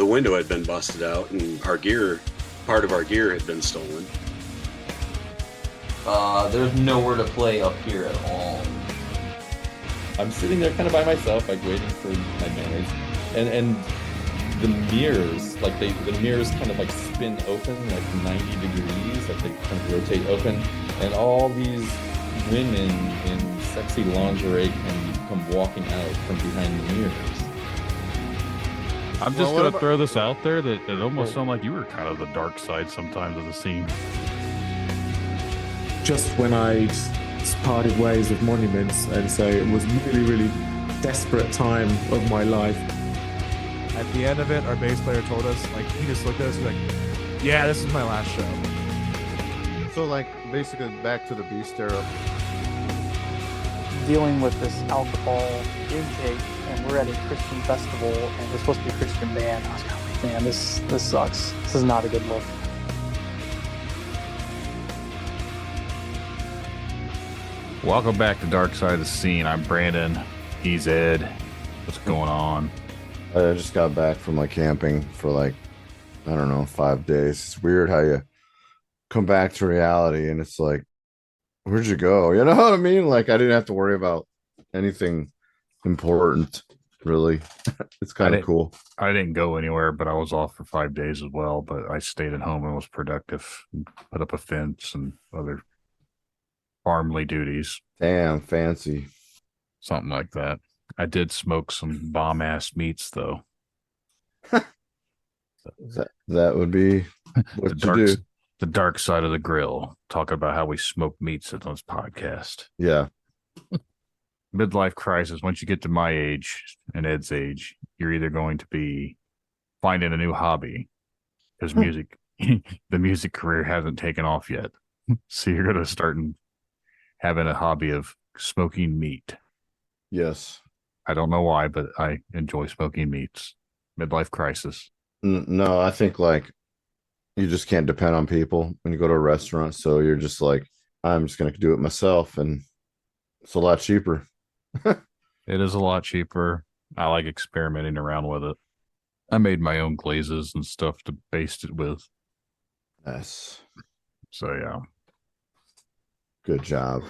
the window had been busted out and part of our gear had been stolen. There's nowhere to play up here at all. I'm sitting there kind of by myself, like waiting for my manners, and the mirrors, like the mirrors kind of like spin open like 90 degrees, like they kind of rotate open, and all these women in sexy lingerie can come walking out from behind the mirrors. I'm just going to throw this out there that it almost sounded like you were kind of the dark side sometimes of the scene. Just when I'd parted ways with Monuments, and so it was really, really desperate time of my life. At the end of it, our bass player told us, like, he just looked at us like, yeah, this is my last show. So, like, basically back to the beast era. Dealing with this alcohol intake, and we're at a Christian festival, and we're supposed to be a Christian band. I was kind of like, man, this sucks. This is not a good look. Welcome back to Dark Side of the Scene. I'm Brandon. He's Ed. What's going on? I just got back from like camping for like, I don't know, 5 days. It's weird how you come back to reality and it's like, where'd you go? You know what I mean? Like I didn't have to worry about anything important, really. It's kind of cool. I didn't go anywhere, but I was off for 5 days as well. But I stayed at home and was productive. Put up a fence and other farmly duties. Damn, fancy. Something like that. I did smoke some bomb-ass meats, though. that would be what you do. The dark side of the grill. Talk about how we smoke meats at this podcast. Yeah. Midlife crisis. Once you get to my age and Ed's age, you're either going to be finding a new hobby because music, the music career hasn't taken off yet. So you're going to start having a hobby of smoking meat. Yes. I don't know why, but I enjoy smoking meats. Midlife crisis. No, I think like you just can't depend on people when you go to a restaurant. So you're just like, I'm just going to do it myself. And it's a lot cheaper. It is a lot cheaper. I like experimenting around with it. I made my own glazes and stuff to baste it with. Yes. So, yeah. Good job.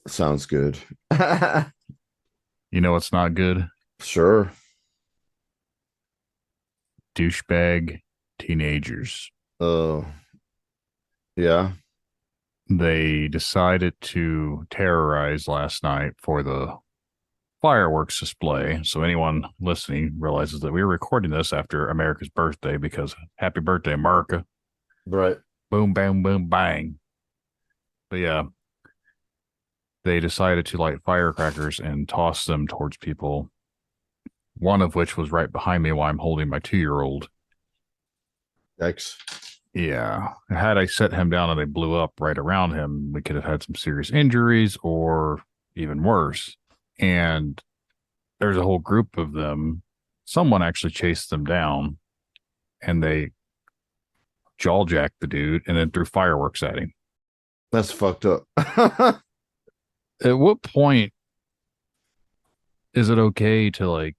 Sounds good. You know what's not good? Sure. Douchebag teenagers. Oh. Yeah. They decided to terrorize last night for the fireworks display. So anyone listening realizes that we were recording this after America's birthday because happy birthday, America. Right. Boom, bam, boom, bang. But yeah, they decided to light firecrackers and toss them towards people. One of which was right behind me while I'm holding my 2-year-old. Yikes. Yeah. Had I set him down and they blew up right around him, we could have had some serious injuries or even worse. And there's a whole group of them. Someone actually chased them down and they jaw-jacked the dude and then threw fireworks at him. That's fucked up. At what point is it okay to like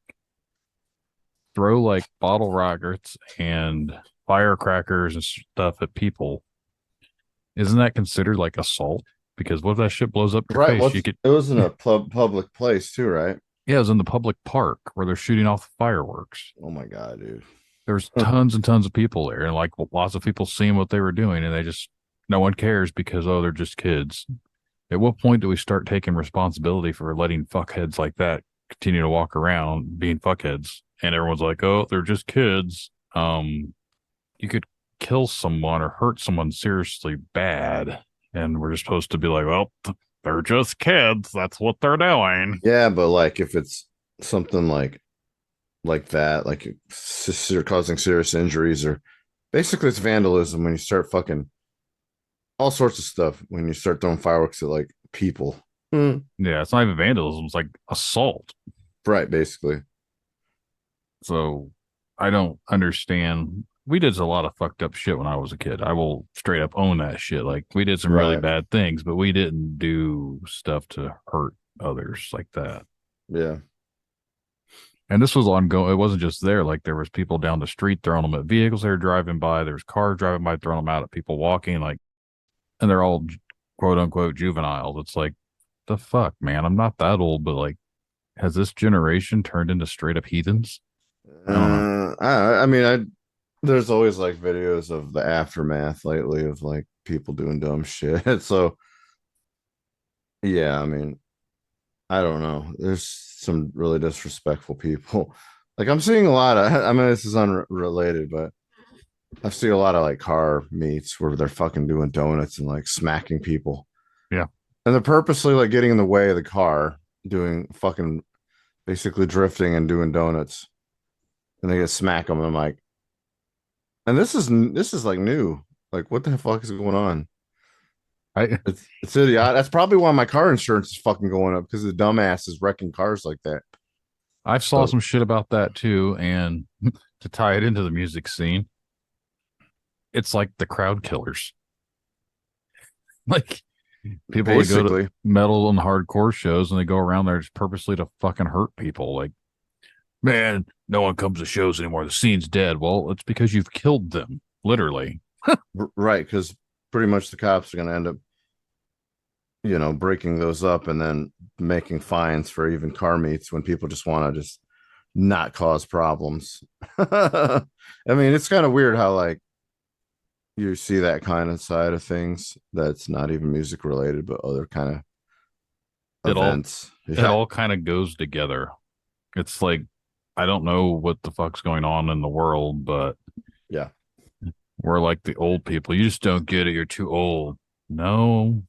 throw like bottle rockets and firecrackers and stuff at people? Isn't that considered like assault? Because what if that shit blows up your face? It was in a public place too, right? Yeah, it was in the public park where they're shooting off the fireworks. Oh my God, dude. There's tons and tons of people there, and like lots of people seeing what they were doing, and they just no one cares because they're just kids. At what point do we start taking responsibility for letting fuckheads like that continue to walk around being fuckheads? And everyone's like, oh, they're just kids. You could kill someone or hurt someone seriously bad. And we're just supposed to be like, well, they're just kids. That's what they're doing. Yeah, but like if it's something like that, like causing serious injuries, or basically it's vandalism when you start fucking all sorts of stuff when you start throwing fireworks at like people. Yeah, it's not even vandalism. It's like assault. Right, basically. So I don't understand. We did a lot of fucked up shit when I was a kid. I will straight up own that shit. Like we did some really bad things, but we didn't do stuff to hurt others like that. Yeah. And this was ongoing. It wasn't just there. Like there was people down the street throwing them at vehicles they were driving by. There was cars driving by throwing them out at people walking. Like, and they're all quote unquote juveniles. It's like, the fuck, man. I'm not that old, but like, has this generation turned into straight up heathens? I don't know. I mean, there's always like videos of the aftermath lately of like people doing dumb shit. So yeah, I mean, I don't know. There's some really disrespectful people. Like I'm seeing a lot of. I mean, this is unrelated, but I've seen a lot of like car meets where they're fucking doing donuts and like smacking people. Yeah. And they're purposely like getting in the way of the car, doing fucking basically drifting and doing donuts. And they get smack them. And I'm like, and this is like new. Like, what the fuck is going on? It's idiotic. That's probably why my car insurance is fucking going up, because the dumbass is wrecking cars like that. I've saw some shit about that too. And to tie it into the music scene, it's like the crowd killers. Like people would go to metal and hardcore shows and they go around there just purposely to fucking hurt people. Like, man, no one comes to shows anymore. The scene's dead. Well, it's because you've killed them, literally. Right, because pretty much the cops are going to end up, breaking those up and then making fines for even car meets when people just want to just not cause problems. I mean, it's kind of weird how like you see that kind of side of things that's not even music related, but other kind of events. It all kind of goes together. It's like, I don't know what the fuck's going on in the world, but yeah, we're like the old people. You just don't get it. You're too old. No,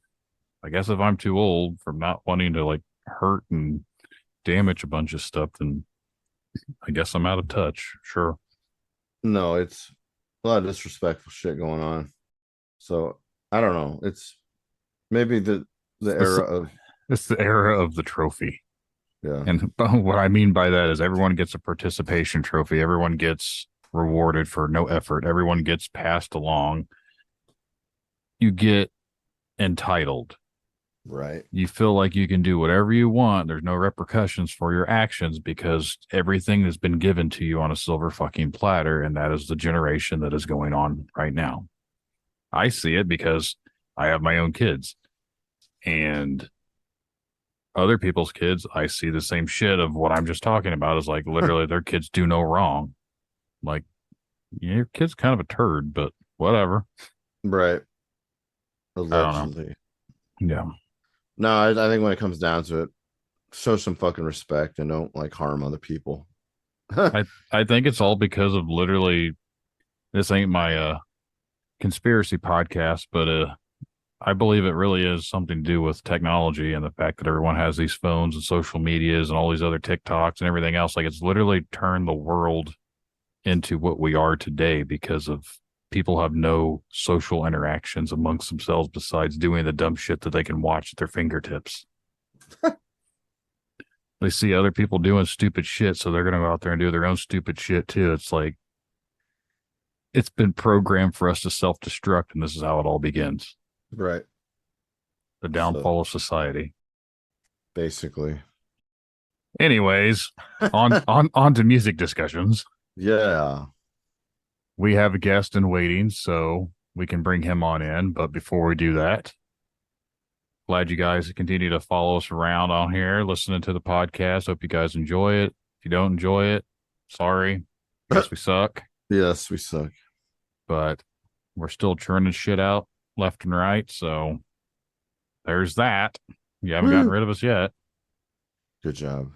I guess if I'm too old from not wanting to like hurt and damage a bunch of stuff, then I guess I'm out of touch. Sure. No, it's a lot of disrespectful shit going on. So I don't know. It's maybe the era of. It's the era of the trophy. Yeah. And what I mean by that is everyone gets a participation trophy. Everyone gets rewarded for no effort. Everyone gets passed along. You get entitled. Right. You feel like you can do whatever you want. There's no repercussions for your actions because everything has been given to you on a silver fucking platter. And that is the generation that is going on right now. I see it because I have my own kids. And other people's kids, I see the same shit of what I'm just talking about is like literally their kids do no wrong. Like, yeah, your kid's kind of a turd, but whatever. Right. Allegedly. Yeah. No, I think when it comes down to it, show some fucking respect and don't like harm other people. I think it's all because of literally, this ain't my conspiracy podcast, but I believe it really is something to do with technology and the fact that everyone has these phones and social medias and all these other TikToks and everything else. Like it's literally turned the world into what we are today because of people have no social interactions amongst themselves besides doing the dumb shit that they can watch at their fingertips. They see other people doing stupid shit, so they're going to go out there and do their own stupid shit too. It's like, it's been programmed for us to self-destruct, and this is how it all begins. Right. The downfall of society. Basically. Anyways, on to music discussions. Yeah. We have a guest in waiting, so we can bring him on in. But before we do that, glad you guys continue to follow us around on here, listening to the podcast. Hope you guys enjoy it. If you don't enjoy it, sorry. Guess we suck. Yes, we suck. But we're still churning shit out left and right. So there's that. You haven't gotten rid of us yet. Good job.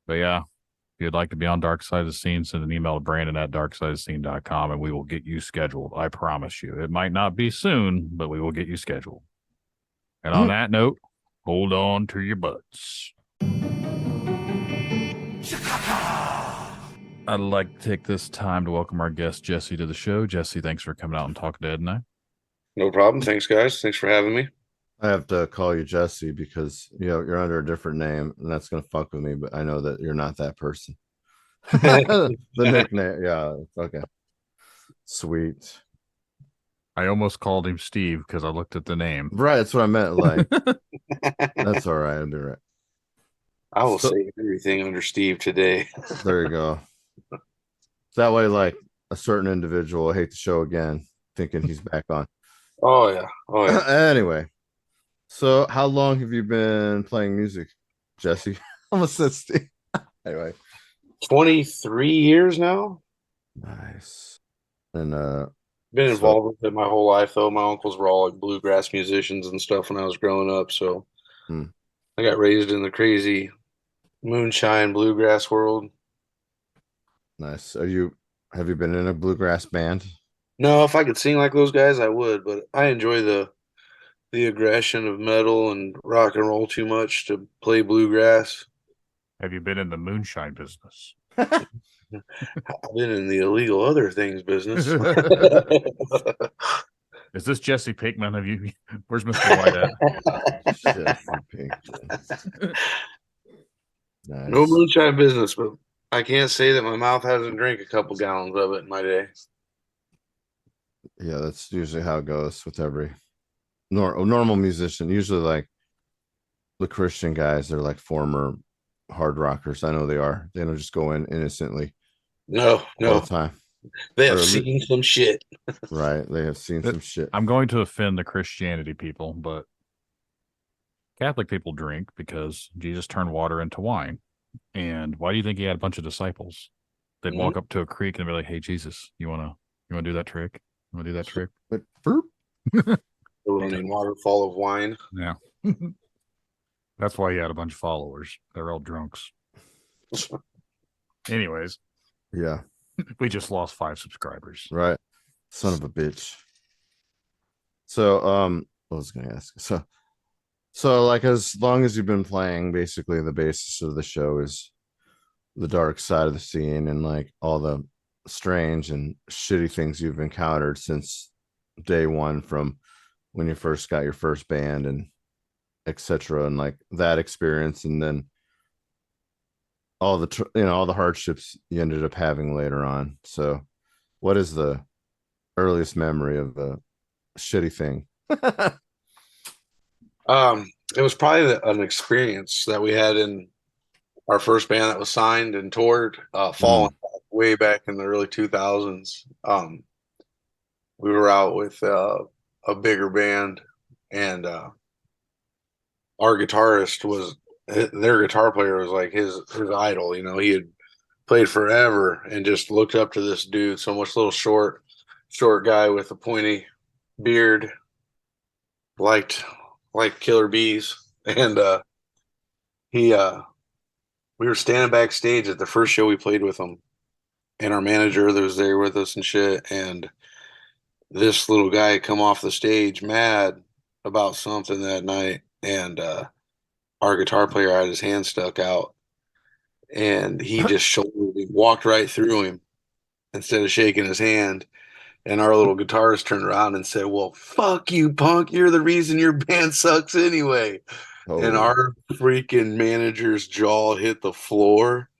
But yeah, if you'd like to be on Dark Side of the Scene, send an email to Brandon@darksideofthescene.com and we will get you scheduled. I promise you. It might not be soon, but we will get you scheduled. And on that note, hold on to your butts. I'd like to take this time to welcome our guest, Jessi, to the show. Jessi, thanks for coming out and talking to Ed and I. No problem. Thanks, guys. Thanks for having me. I have to call you Jessi because you're under a different name, and that's gonna fuck with me. But I know that you're not that person. The nickname, yeah. Okay, sweet. I almost called him Steve because I looked at the name. Right, that's what I meant. Like, that's all right. I'll be right. I will So- say everything under Steve today. There you go. That way, like a certain individual will hate the show again, thinking he's back on. Oh yeah. Oh yeah. Anyway, so how long have you been playing music, Jesse? Almost said Steve. Anyway, 23 years now. nice. And Been So- involved with it my whole life though. My uncles were all like bluegrass musicians and stuff when I was growing up, so Hmm. I got raised in the crazy moonshine bluegrass world. nice. Have you been in a bluegrass band? No, if I could sing like those guys, I would, but I enjoy the aggression of metal and rock and roll too much to play bluegrass. Have you been in the moonshine business? I've been in the illegal other things business. Is this Jesse Pinkman? Have you? Where's Mr. White at? Jesse Pinkman. Nice. No moonshine business, but I can't say that my mouth hasn't drank a couple gallons of it in my day. Yeah, that's usually how it goes with every normal musician. Usually, like the Christian guys, they're like former hard rockers. I know they are. They don't just go in innocently No, all no, the time. they have Or- seen some shit. Right? They have seen some shit. I'm going to offend the Christianity people, but Catholic people drink because Jesus turned water into wine. And why do you think he had a bunch of disciples? They'd walk up to a creek and be like, "Hey, Jesus, you wanna do that trick? You wanna do that trick?" But burp. The running waterfall of wine. Yeah. That's why he had a bunch of followers. They're all drunks. Anyways, Yeah, we just lost 5 subscribers. right. Son of a bitch. So, what was I gonna ask? So like as long as you've been playing, basically the basis of the show is the dark side of the scene and like all the strange and shitty things you've encountered since day one, from when you first got your first band and etc. and like that experience, and then all the all the hardships you ended up having later on. So what is the earliest memory of a shitty thing? It was probably an experience that we had in our first band that was signed and toured, Fallen, way back in the early 2000s. We were out with a bigger band, and our guitarist was their guitar player was like his idol. You know, he had played forever and just looked up to this dude. So much little short guy with a pointy beard, liked killer bees, and we were standing backstage at the first show we played with him, and our manager that was there with us and shit, and this little guy had come off the stage mad about something that night, and our guitar player had his hand stuck out, and he just shouldered him, walked right through him instead of shaking his hand. And our little guitarist turned around and said, "Well, fuck you, punk. You're the reason your band sucks anyway." Oh, And our freaking manager's jaw hit the floor.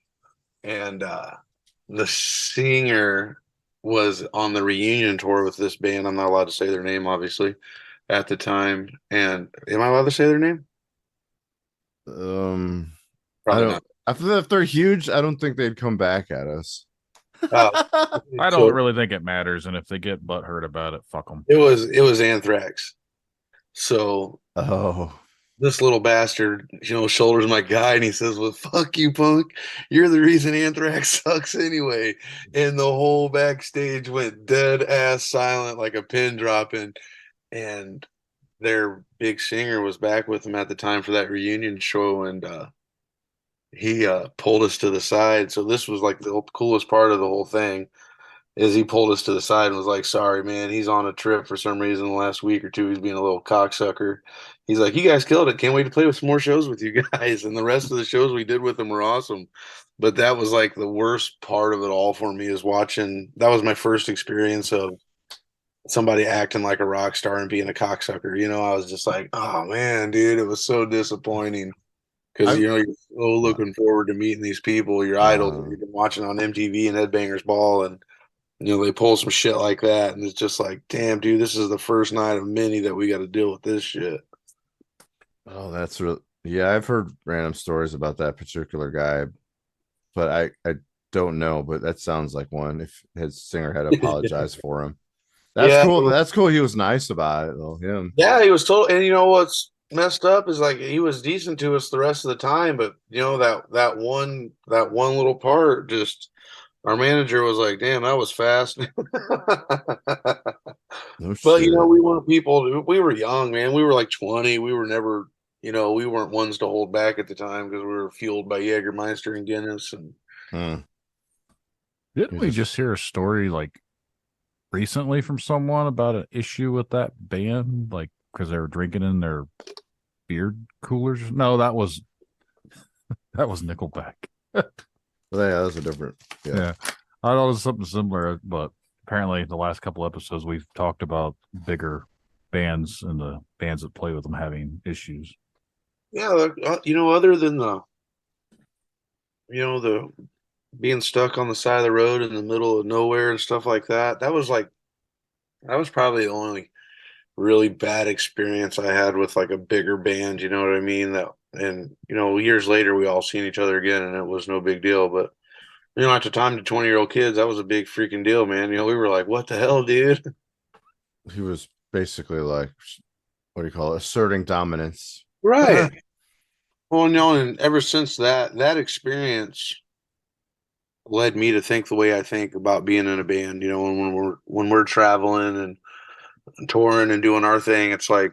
And the singer was on the reunion tour with this band. I'm not allowed to say their name, obviously, at the time. And am I allowed to say their name? I Probably don't. I feel if they're huge, I don't think they'd come back at us. not. I So don't really think it matters, and if they get butthurt about it, fuck them. it was Anthrax. So Oh, this little bastard, shoulders my guy, and he says, "Well, fuck you, punk. You're the reason Anthrax sucks anyway." And the whole backstage went dead ass silent, like a pin dropping. And their big singer was back with them at the time for that reunion show, and he pulled us to the side. So this was like the coolest part of the whole thing, is he pulled us to the side and was like, "Sorry, man, he's on a trip for some reason the last week or two. He's being a little cocksucker." He's like, "You guys killed it. Can't wait to play with some more shows with you guys." And the rest of the shows we did with him were awesome. But that was like the worst part of it all for me, is watching. That was my first experience of somebody acting like a rock star and being a cocksucker. I was just like, "Oh man, dude, it was so disappointing." Because you're so looking forward to meeting these people, your idols that you've been watching on MTV and Headbangers Ball, and they pull some shit like that, and it's just like, damn, dude, this is the first night of many that we got to deal with this shit. oh, that's real. Yeah, I've heard random stories about that particular guy, but I don't know. But that sounds like one. If his singer had apologized for him, that's Yeah, cool. That's cool. He was nice about it, though. Him. yeah, he was told, and you know what's messed up is like he was decent to us the rest of the time, but you know that one little part just our manager was like, "Damn, that was fast." No But you know, shit. we weren't people. We were young, man. We were like 20. We were never, we weren't ones to hold back at the time because we were fueled by Jägermeister and Guinness. And Hmm. Didn't You we just just hear a story like recently from someone about an issue with that band, like because they were drinking in their beer coolers? No, that was Nickelback. yeah, that's a different. Yeah. Yeah, I thought it was something similar, but apparently the last couple episodes we've talked about bigger bands and the bands that play with them having issues. yeah, other than the being stuck on the side of the road in the middle of nowhere and stuff like that, that was probably the only really bad experience I had with like a bigger band. You know what I mean? And years later we all seen each other again, and it was no big deal. But at the time, to 20-year-old kids, that was a big freaking deal, man. We were like, "What the hell, dude?" He was basically like, what do you call it? Asserting dominance. Right. Well, and ever since that experience led me to think the way I think about being in a band. When we're traveling and touring and doing our thing, it's like,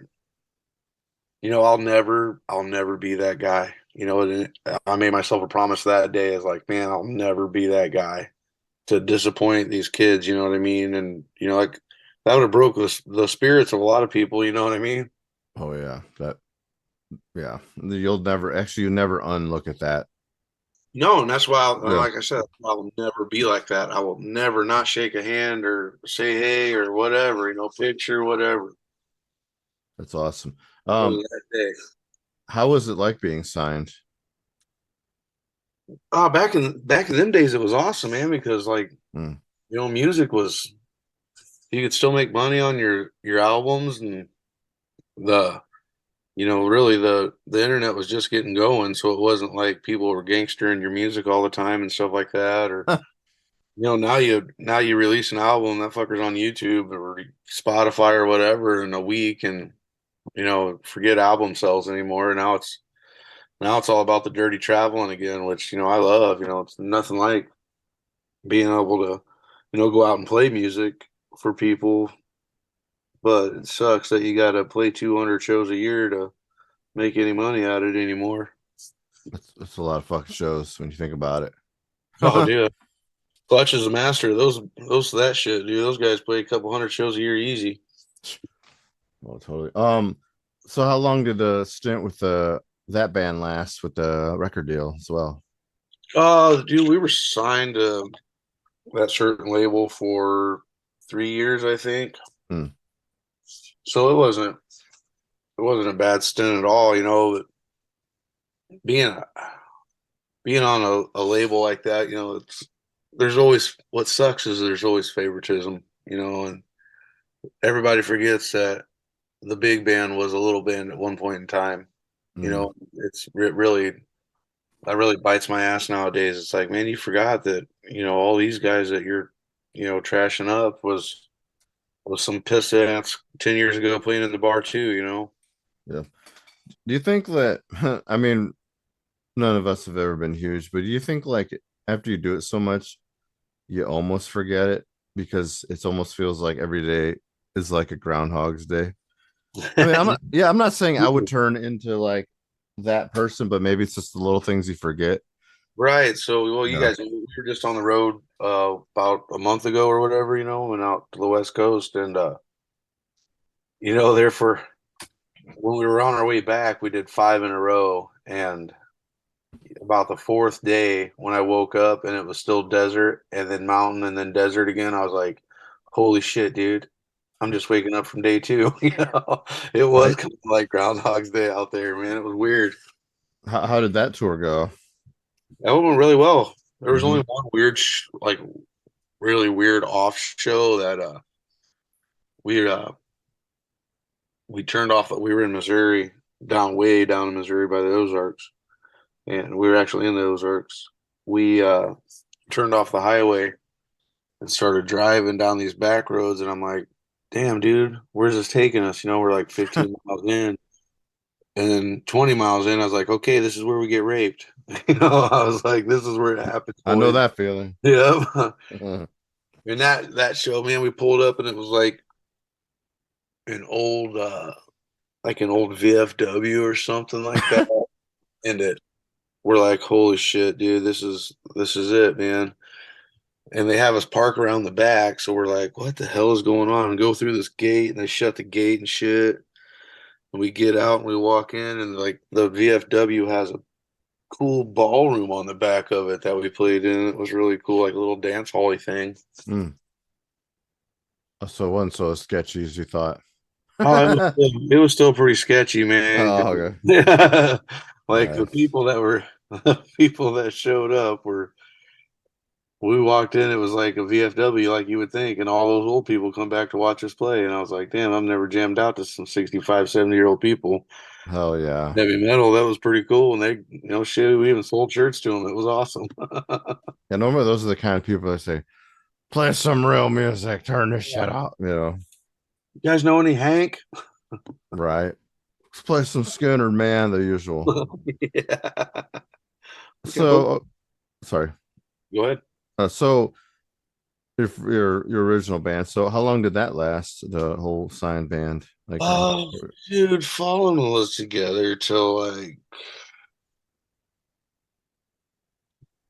I'll never be that guy. And I made myself a promise that day. Is like, man, I'll never be that guy to disappoint these kids. You know what I mean? And like that would have broke the spirits of a lot of people. You know what I mean? Oh yeah, yeah. You never unlook at that. No, and that's why, Yeah, like I said, I will never be like that. I will never not shake a hand or say hey or whatever. Picture whatever. that's awesome. It was that day. How was it like being signed? Oh, back in them days, it was awesome, man. Because like Mm, music was you could still make money on your albums, and the really the internet was just getting going, so it wasn't like people were gangstering your music all the time and stuff like that. Or now you release an album, that fucker's on YouTube or Spotify or whatever in a week, and forget album sales anymore. Now it's all about the dirty traveling again, which I love. It's nothing like being able to go out and play music for people, but it sucks that you got to play 200 shows a year to make any money out of it anymore. that's a lot of fucking shows when you think about it. Oh, dude, Clutch is a master. Those that shit, dude. Those guys play a couple hundred shows a year easy. Well, totally. So how long did the stint with that band last with the record deal as well? Dude, we were signed to that certain label for 3 years, I think. Hmm. So it wasn't a bad stint at all. Being being on a label like that, there's always what sucks is there's always favoritism, and everybody forgets that the big band was a little band at one point in time. Mm, It really that really bites my ass nowadays. It's like, man, you forgot that all these guys that you're trashing up was some piss ass 10 years ago playing in the bar too. yeah. Do you think that I mean, none of us have ever been huge, but do you think like after you do it so much, you almost forget it because it almost feels like every day is like a Groundhog's Day? I mean, I'm not saying I would turn into like that person, but maybe it's just the little things you forget. Right. So, well, you Yeah. guys, we were just on the road about a month ago or whatever, went out to the West Coast, and there for when we were on our way back, we did 5 in a row, and about the fourth day when I woke up and it was still desert and then mountain and then desert again, I was like, "Holy shit, dude! I'm just waking up from day two." It was Right? kind of like Groundhog's Day out there, man. It was weird. How did that tour go? That went really well. There was Hmm. only one weird, like really weird off show that we we turned off. We were in Missouri way down in Missouri by the Ozarks, and we were actually in the Ozarks. We turned off the highway and started driving down these back roads, and I'm like, damn, dude, where's this taking us? We're like 15 miles in. And then 20 miles in, I was like, okay, this is where we get raped. I was like, this is where it happens. I know Boys. that feeling. Yeah. Uh, And that show, man, we pulled up and it was like an old VFW or something like that. And we're like, holy shit, dude, this is it, man. And they have us park around the back, so we're like, what the hell is going on? And go through this gate, and they shut the gate and shit. And we get out and we walk in, and like the VFW has a cool ballroom on the back of it that we played in. It was really cool, like a little dance hall-y thing. so it wasn't so as sketchy as you thought. Oh, it was still pretty sketchy, man. Oh, okay. Like Nice. the people that showed up were. We walked in, it was like a VFW, like you would think, and all those old people come back to watch us play. And I was like, damn, I've never jammed out to some 65, 70-year-old people. Hell yeah. Heavy metal, that was pretty cool. And they, shit, we even sold shirts to them. It was awesome. Yeah, normally those are the kind of people that say, play some real music, turn this shit out. You guys know any Hank? Right. Let's play some Skinner, man, the usual. Yeah. So, sorry. Go ahead. So your original band. So how long did that last? The whole Sign band. Like, dude, Fallen was together till like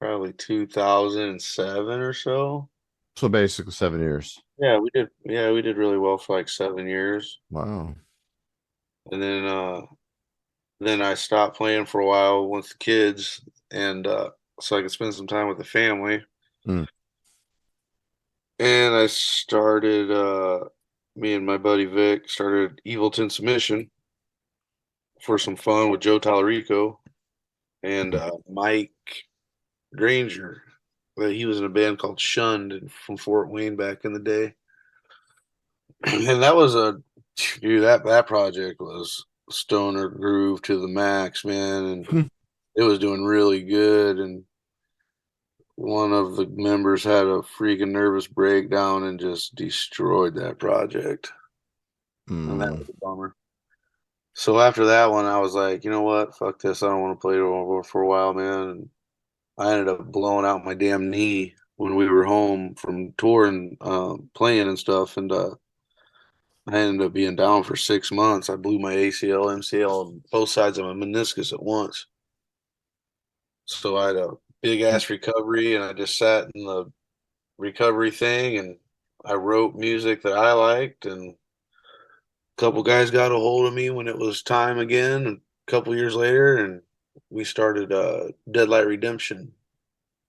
probably 2007 or so. So basically 7 years. Yeah, we did. Yeah, we did really well for like 7 years, Wow. and then I stopped playing for a while with the kids, and so I could spend some time with the family. Mm. And I started, me and my buddy Vic started Evilton Submission for some fun with Joe Tallarico and Mike Granger. He was in a band called Shunned from Fort Wayne back in the day. And that was that project was stoner groove to the max, man. And it was doing really good. And one of the members had a freaking nervous breakdown and just destroyed that project. And that was a bummer. So after that one, I was like, you know what? Fuck this. I don't want to play for a while, man. And I ended up blowing out my damn knee when we were home from touring, playing and stuff. And I ended up being down for 6 months. I blew my ACL, MCL, and both sides of my meniscus at once. So I had a big ass recovery, and I just sat in the recovery thing and I wrote music that I liked, and a couple guys got a hold of me when it was time again a couple years later, and we started Deadlight Redemption,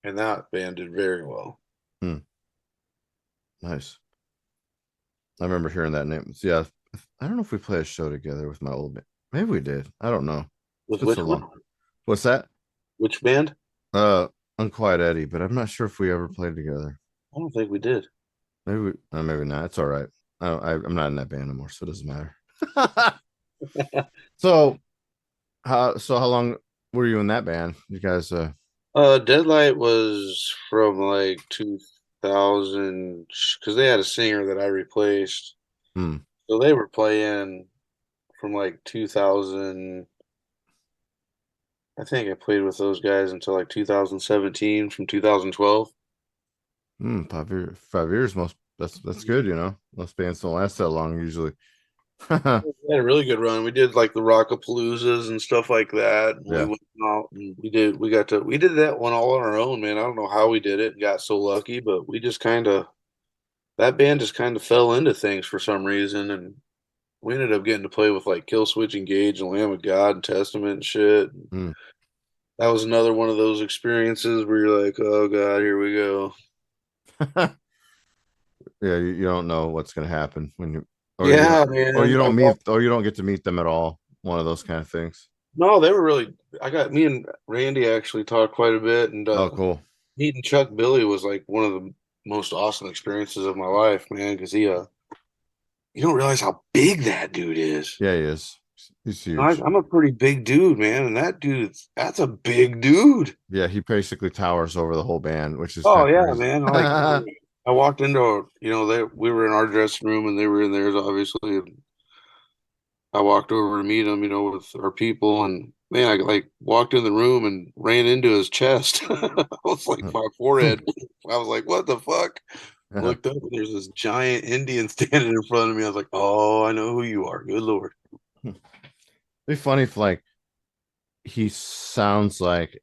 and that band did very well. Nice. I remember hearing that name. Yeah, I don't know if we played a show together with my old band. Maybe we did. I don't know. With which one? What's that? Which band? Unquiet Eddie, but I'm not sure if we ever played together. I don't think we did. Maybe maybe not. It's all right. I'm not in that band anymore, so it doesn't matter. So how long were you in that band? You guys Deadlight was from like 2000, because they had a singer that I replaced. So they were playing from like 2000. I think I played with those guys until like 2017, from 2012. 5 years. That's good. Most bands don't last that long usually. We had a really good run. We did like the Rockapaloozas and stuff like that. Yeah. We went out and we did that one all on our own, man. I don't know how we did it and got so lucky, but we just that band just kind of fell into things for some reason, and we ended up getting to play with like Killswitch Engage and Lamb of God and Testament and shit. That was another one of those experiences where you're like, oh God, here we go. Yeah, you don't know what's gonna happen when you man. Or you don't get to meet them at all. One of those kind of things. No, they were really. Me and Randy actually talked quite a bit, and oh, cool. Meeting Chuck Billy was like one of the most awesome experiences of my life, man. Because you don't realize how big that dude is. Yeah, he is. He's huge. I'm a pretty big dude, man, and that's a big dude. Yeah, he basically towers over the whole band, which is Oh kind of yeah, crazy. man. Like I walked into, we were in our dressing room and they were in theirs, obviously. And I walked over to meet him, with our people, and man, I like walked in the room and ran into his chest. I was like, my forehead. I was like, what the fuck? Looked up and there's this giant Indian standing in front of me. I was like, oh, I know who you are. Good Lord. It'd be funny if like he sounds like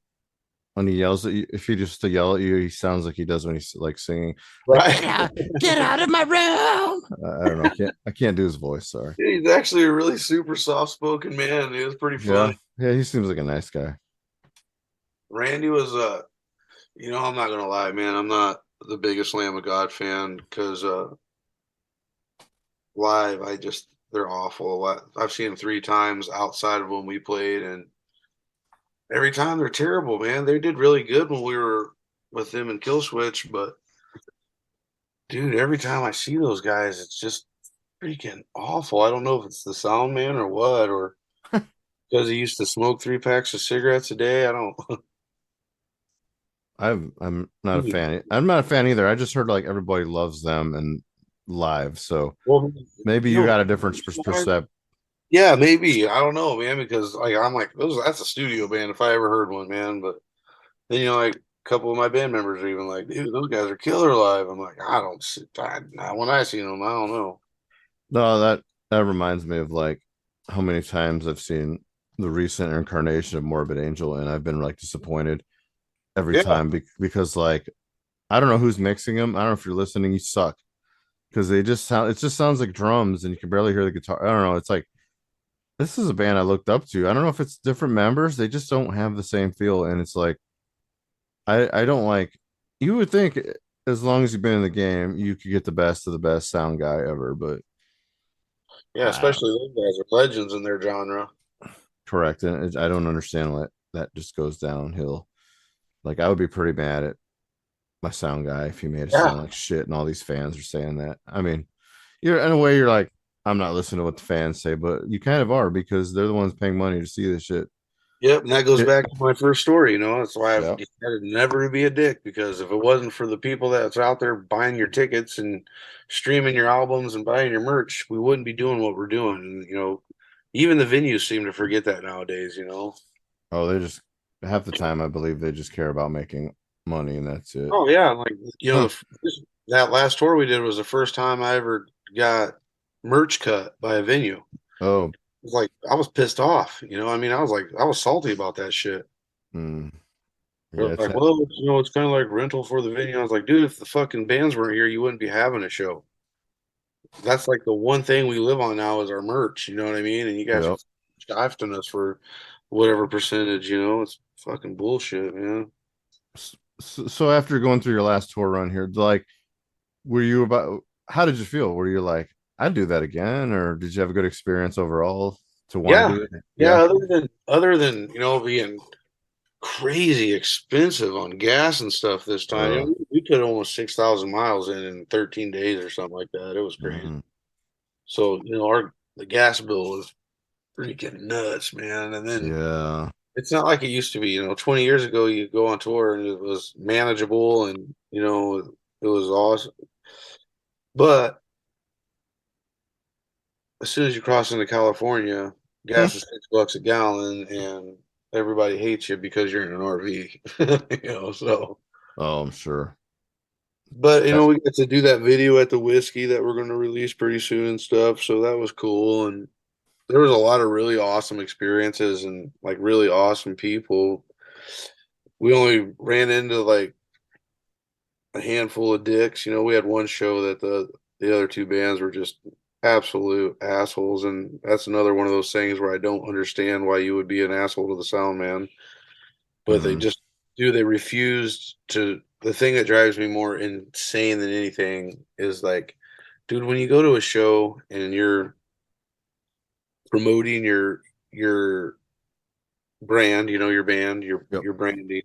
when he yells at you, if he just to yell at you, he sounds like he does when he's like singing. Like, Right. get out of my room. I don't know. I can't do his voice. Sorry. He's actually a really super soft spoken man. It was pretty Yeah. funny. Yeah. He seems like a nice guy. Randy was I'm not gonna lie, man. I'm not the biggest Lamb of God fan because live, they're awful. I've seen them 3 times outside of when we played, and every time they're terrible, man. They did really good when we were with them in Killswitch, but dude, every time I see those guys, it's just freaking awful. I don't know if it's the sound man or what, or because he used to smoke 3 packs of cigarettes a day. I don't. I'm not a fan. I'm not a fan either. I just heard like everybody loves them and live. So Well, maybe you got a different perception. yeah, maybe. I don't know, man, because like I'm like that's a studio band if I ever heard one, man. But then like a couple of my band members are even like, dude, those guys are killer live. I'm like, I don't see when I seen them, I don't know. No, that reminds me of like how many times I've seen the recent incarnation of Morbid Angel, and I've been like disappointed every Yeah. time because like I don't know who's mixing them. I don't know if you're listening, you suck because they just sound. It just sounds like drums, and you can barely hear the guitar. I don't know. It's like this is a band I looked up to. I don't know if it's different members. They just don't have the same feel, and it's like I don't like. You would think as long as you've been in the game, you could get the best of the best sound guy ever, but Yeah, especially those guys are legends in their genre. correct. And I don't understand what that just goes downhill. Like I would be pretty mad at my sound guy if he made it Yeah. sound like shit, and all these fans are saying that. I mean, you're in a way you're like, I'm not listening to what the fans say, but you kind of are because they're the ones paying money to see this shit. Yep, and that goes Yeah. back to my first story. That's why I've Yep. decided never to be a dick, because if it wasn't for the people that's out there buying your tickets and streaming your albums and buying your merch, we wouldn't be doing what we're doing. And even the venues seem to forget that nowadays. Oh, they just half the time I believe they just care about making money and that's it. Oh yeah, like that last tour we did was the first time I ever got merch cut by a venue. Oh, It was like I was pissed off. I mean, I was salty about that shit. yeah, They're like, well, it's kind of like rental for the venue. I was like, dude, if the fucking bands weren't here, you wouldn't be having a show. That's like the one thing we live on now is our merch. You know what I mean? And you guys Yep. are shafting us for whatever percentage. It's fucking bullshit, man. So after going through your last tour run here, like, were you about? How did you feel? Were you like, I'd do that again, or did you have a good experience overall to want to do it? Yeah. Other than being crazy expensive on gas and stuff this time. We put almost 6,000 miles in 13 days or something like that. It was crazy. Mm-hmm. So the gas bill was freaking nuts, man. And then Yeah. it's not like it used to be. 20 years ago, you go on tour and it was manageable, and it was awesome. But as soon as you cross into California, gas is $6 a gallon, and everybody hates you because you're in an RV. So. Oh, I'm sure. But we got to do that video at the whiskey that we're going to release pretty soon and stuff. So that was cool, and there was a lot of really awesome experiences and like really awesome people. We only ran into like a handful of dicks. We had one show that the other 2 bands were just absolute assholes, and that's another one of those things where I don't understand why you would be an asshole to the sound man, but they just do. They refused to. The thing that drives me more insane than anything is like, dude, when you go to a show and you're promoting your brand, your band, your branding,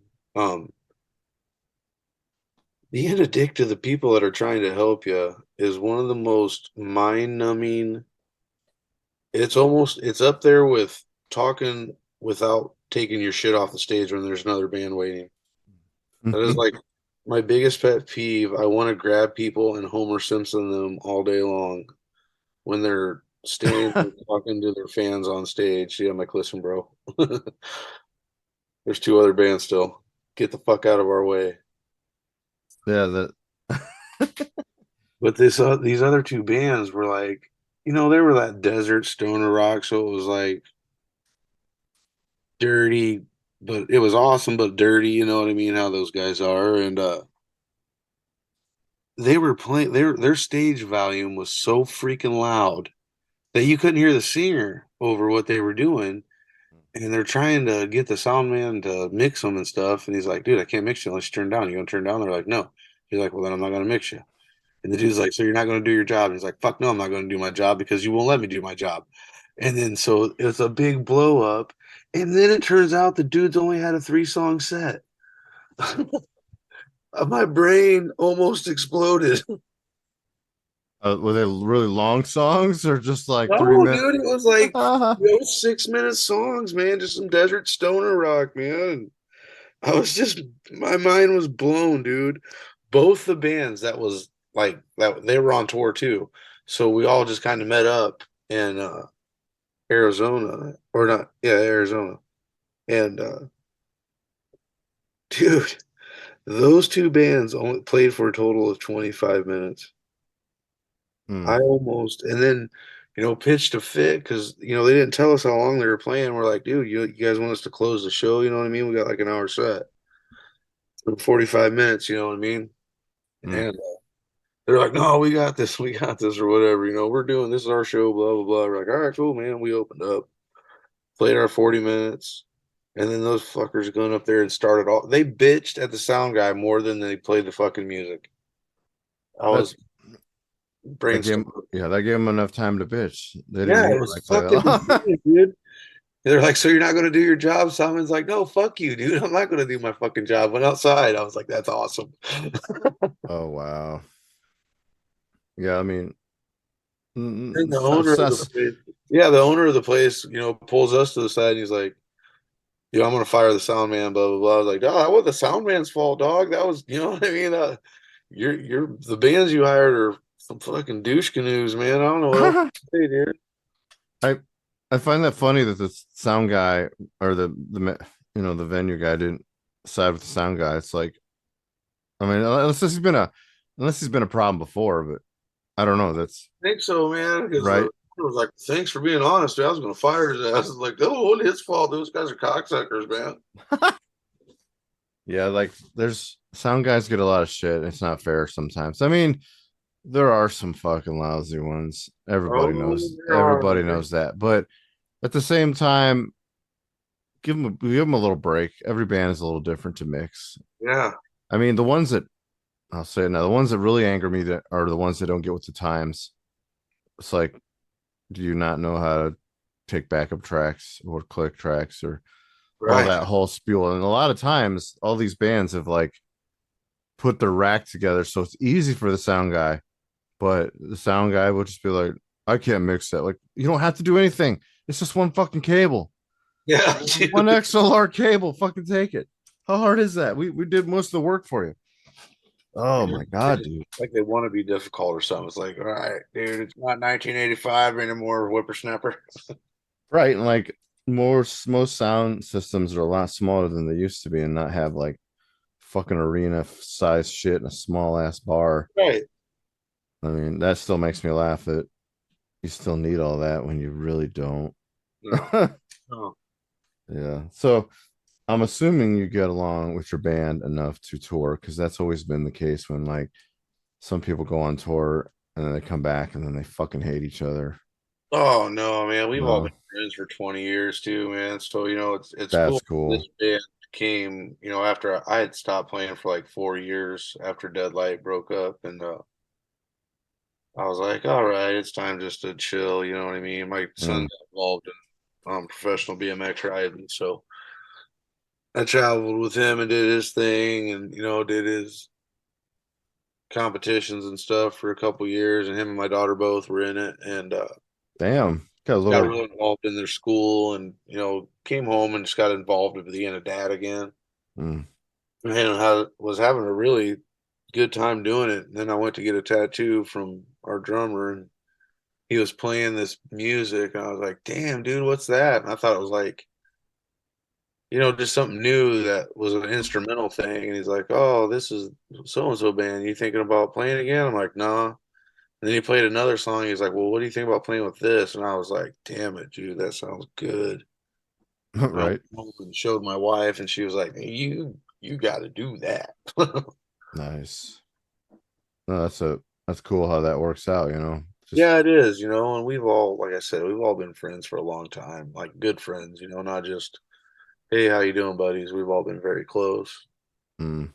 being a dick to the people that are trying to help you is one of the most mind-numbing it's up there with talking without taking your shit off the stage when there's another band waiting. That is like my biggest pet peeve. I want to grab people and Homer Simpson them all day long when they're standing there talking to their fans on stage. Yeah, Mike, listen, bro. There's two other bands still. Get the fuck out of our way. Yeah, that But these other two bands were like, they were that desert stoner rock, so it was like dirty, but it was awesome, but dirty. You know what I mean? How those guys are, and they were playing. Their stage volume was so freaking loud that you couldn't hear the singer over what they were doing. And they're trying to get the sound man to mix them and stuff. And he's like, dude, I can't mix you unless you turn down. You gonna turn down? They're like, no. He's like, well, then I'm not gonna mix you. And the dude's like, so you're not gonna do your job? And he's like, fuck no, I'm not gonna do my job because you won't let me do my job. And then so it's a big blow up. And then it turns out the dude's only had a 3-song set. My brain almost exploded. were they really long songs or just like No, 3 minutes? dude, it was like 6-minute songs, man. Just some desert stoner rock, man. My mind was blown, dude. Both the bands that was like that, they were on tour too. So we all just kind of met up in Arizona, or not, yeah, Arizona. And dude, those two bands only played for a total of 25 minutes. Hmm. I almost, and then, pitched a fit because, they didn't tell us how long they were playing. We're like, dude, you guys want us to close the show? You know what I mean? We got like an hour set for 45 minutes, you know what I mean? Hmm. And they're like, no, we got this, or whatever. We're doing this is our show, blah blah blah. We're like, all right, cool, man. We opened up, played our 40 minutes, and then those fuckers going up there and started all. They bitched at the sound guy more than they played the fucking music. I That, was brainstorming. that gave them enough time to bitch. They didn't Yeah, need it to was like play fucking that. insane, dude. They're like, so you're not going to do your job? Simon's like, no, fuck you, dude. I'm not going to do my fucking job. Went outside. I was like, that's awesome. Oh wow. Yeah, I mean, And the owner of the place, yeah, the owner of the place, pulls us to the side and he's like, I'm gonna fire the sound man, blah blah blah. I was like, dog, that was the sound man's fault, dog. That was, you know what I mean? You're the bands you hired are some fucking douche canoes, man. I don't know what else to say, dude. I find that funny that the sound guy or the venue guy didn't side with the sound guy. It's like, I mean, unless he's been a problem before, but I don't know. That's I think so, man. Because right. I was like, thanks for being honest, dude. I was gonna fire his ass. I was like, oh, what his fault? Those guys are cocksuckers, man. Yeah, like there's sound guys get a lot of shit. It's not fair sometimes. I mean, there are some fucking lousy ones. Everybody Oh, knows. there are, Everybody man. knows that. But at the same time, give them a little break. Every band is a little different to mix. Yeah. I mean, the ones that I'll say it now, the ones that really anger me that are the ones that don't get with the times. It's like, do you not know how to take backup tracks or click tracks or all Right. that whole spiel? And a lot of times, all these bands have like put their rack together so it's easy for the sound guy, but the sound guy will just be like, I can't mix that. Like, you don't have to do anything. It's just one fucking cable. Yeah. One XLR cable. Fucking take it. How hard is that? We did most of the work for you. Oh my god, dude. Like they want to be difficult or something. It's like, all right, dude, it's not 1985 anymore, whippersnapper. Right. And like most sound systems are a lot smaller than they used to be and not have like fucking arena size shit in a small ass bar. Right. I mean, that still makes me laugh that you still need all that when you really don't. No. No. Yeah. So I'm assuming you get along with your band enough to tour because that's always been the case when like some people go on tour and then they come back and then they fucking hate each other. Oh no, man. We've all No, been friends for 20 years too, man. So it's that's cool. cool. This band came, after I had stopped playing for like 4 years after Deadlight broke up, and I was like, all right, it's time just to chill. You know what I mean? My son Mm, got involved in professional BMX riding, so I traveled with him and did his thing, and did his competitions and stuff for a couple years, and him and my daughter both were in it, and damn. Cause got little, really involved in their school, and came home and just got involved at being a dad again. mm, And was having a really good time doing it. And then I went to get a tattoo from our drummer, and he was playing this music, and I was like, "Damn, dude, what's that?" And I thought it was like, just something new that was an instrumental thing. And he's like, "Oh, this is so and so band. You thinking about playing again?" I'm like, "Nah." And then he played another song. He's like, "Well, what do you think about playing with this?" And I was like, "Damn it, dude, that sounds good." And I right? went home and showed my wife, and she was like, "You got to do that." Nice. No, that's cool how that works out. Just Yeah, it is. And we've all, like I said, we've all been friends for a long time, like good friends. Not just, "Hey, how you doing, buddies?" We've all been very close. mm,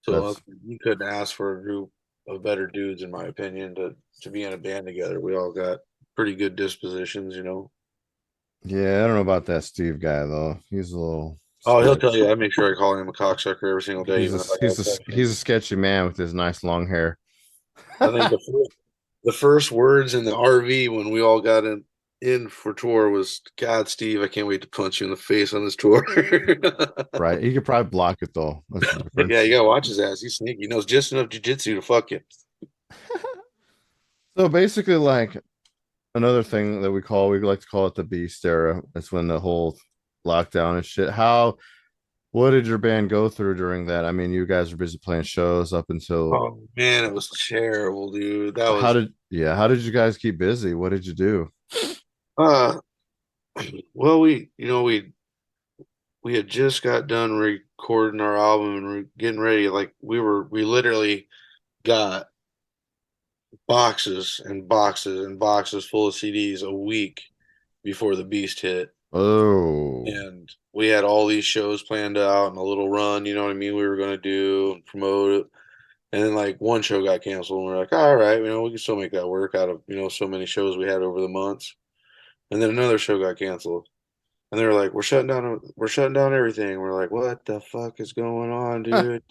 So that's you couldn't ask for a group of better dudes, in my opinion, to be in a band together. We all got pretty good dispositions. yeah. I don't know about that Steve guy though. He's a little Oh, he'll tell sketch. you. I make sure I call him a cocksucker every single day, He's even a if I he's gotta a text him. he's a sketchy man with his nice long hair. I think the first words in the RV when we all got in for tour was, "God, Steve, I can't wait to punch you in the face on this tour." Right. He could probably block it though. That's the Yeah, difference. you gotta watch his ass. He's sneaky. He knows just enough jujitsu to fuck you. So basically, like another thing that we like to call it the beast era. That's when the whole lockdown and shit. What did your band go through during that? I mean, you guys were busy playing shows up until Oh man, it was terrible, dude. That how was did yeah, how did you guys keep busy? What did you do? uh well, we had just got done recording our album and getting ready. Like we literally got boxes and boxes and boxes full of CDs a week before the beast hit. Oh, And we had all these shows planned out and a little run, you know what I mean, we were going to do and promote it. And then like one show got canceled, and we're like, all right, we can still make that work out of, so many shows we had over the months. And then another show got canceled. And they were like, we're shutting down everything. We're like, what the fuck is going on, dude?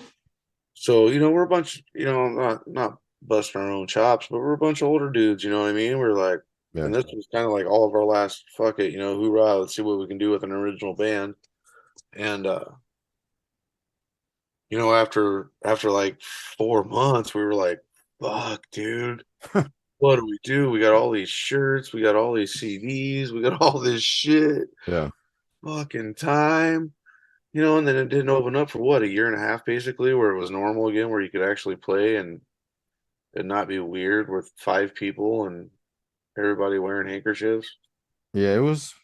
So, we're a bunch, not busting our own chops, but we're a bunch of older dudes, you know what I mean? We're like, yeah. and this was kind of like all of our last fuck it, hoorah, let's see what we can do with an original band. And after like 4 months, we were like, fuck, dude, what do we do? We got all these shirts, we got all these CDs, we got all this shit, Yeah. fucking time. And then it didn't open up for what, a year and a half basically, where it was normal again, where you could actually play and not be weird with 5 people and everybody wearing handkerchiefs. Yeah, it was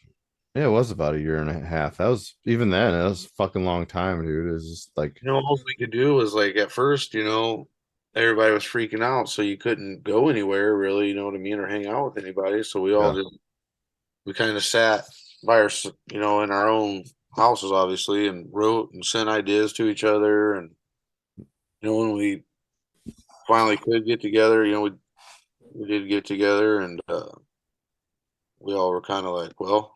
about a year and a half. That was even then, that was a fucking long time, dude. It was just like All we could do was like at first, everybody was freaking out, so you couldn't go anywhere really, you know what I mean, or hang out with anybody. So yeah. we kind of sat by our, in our own houses, obviously, and wrote and sent ideas to each other. And when we finally could get together, we did get together, and we all were kind of like, well,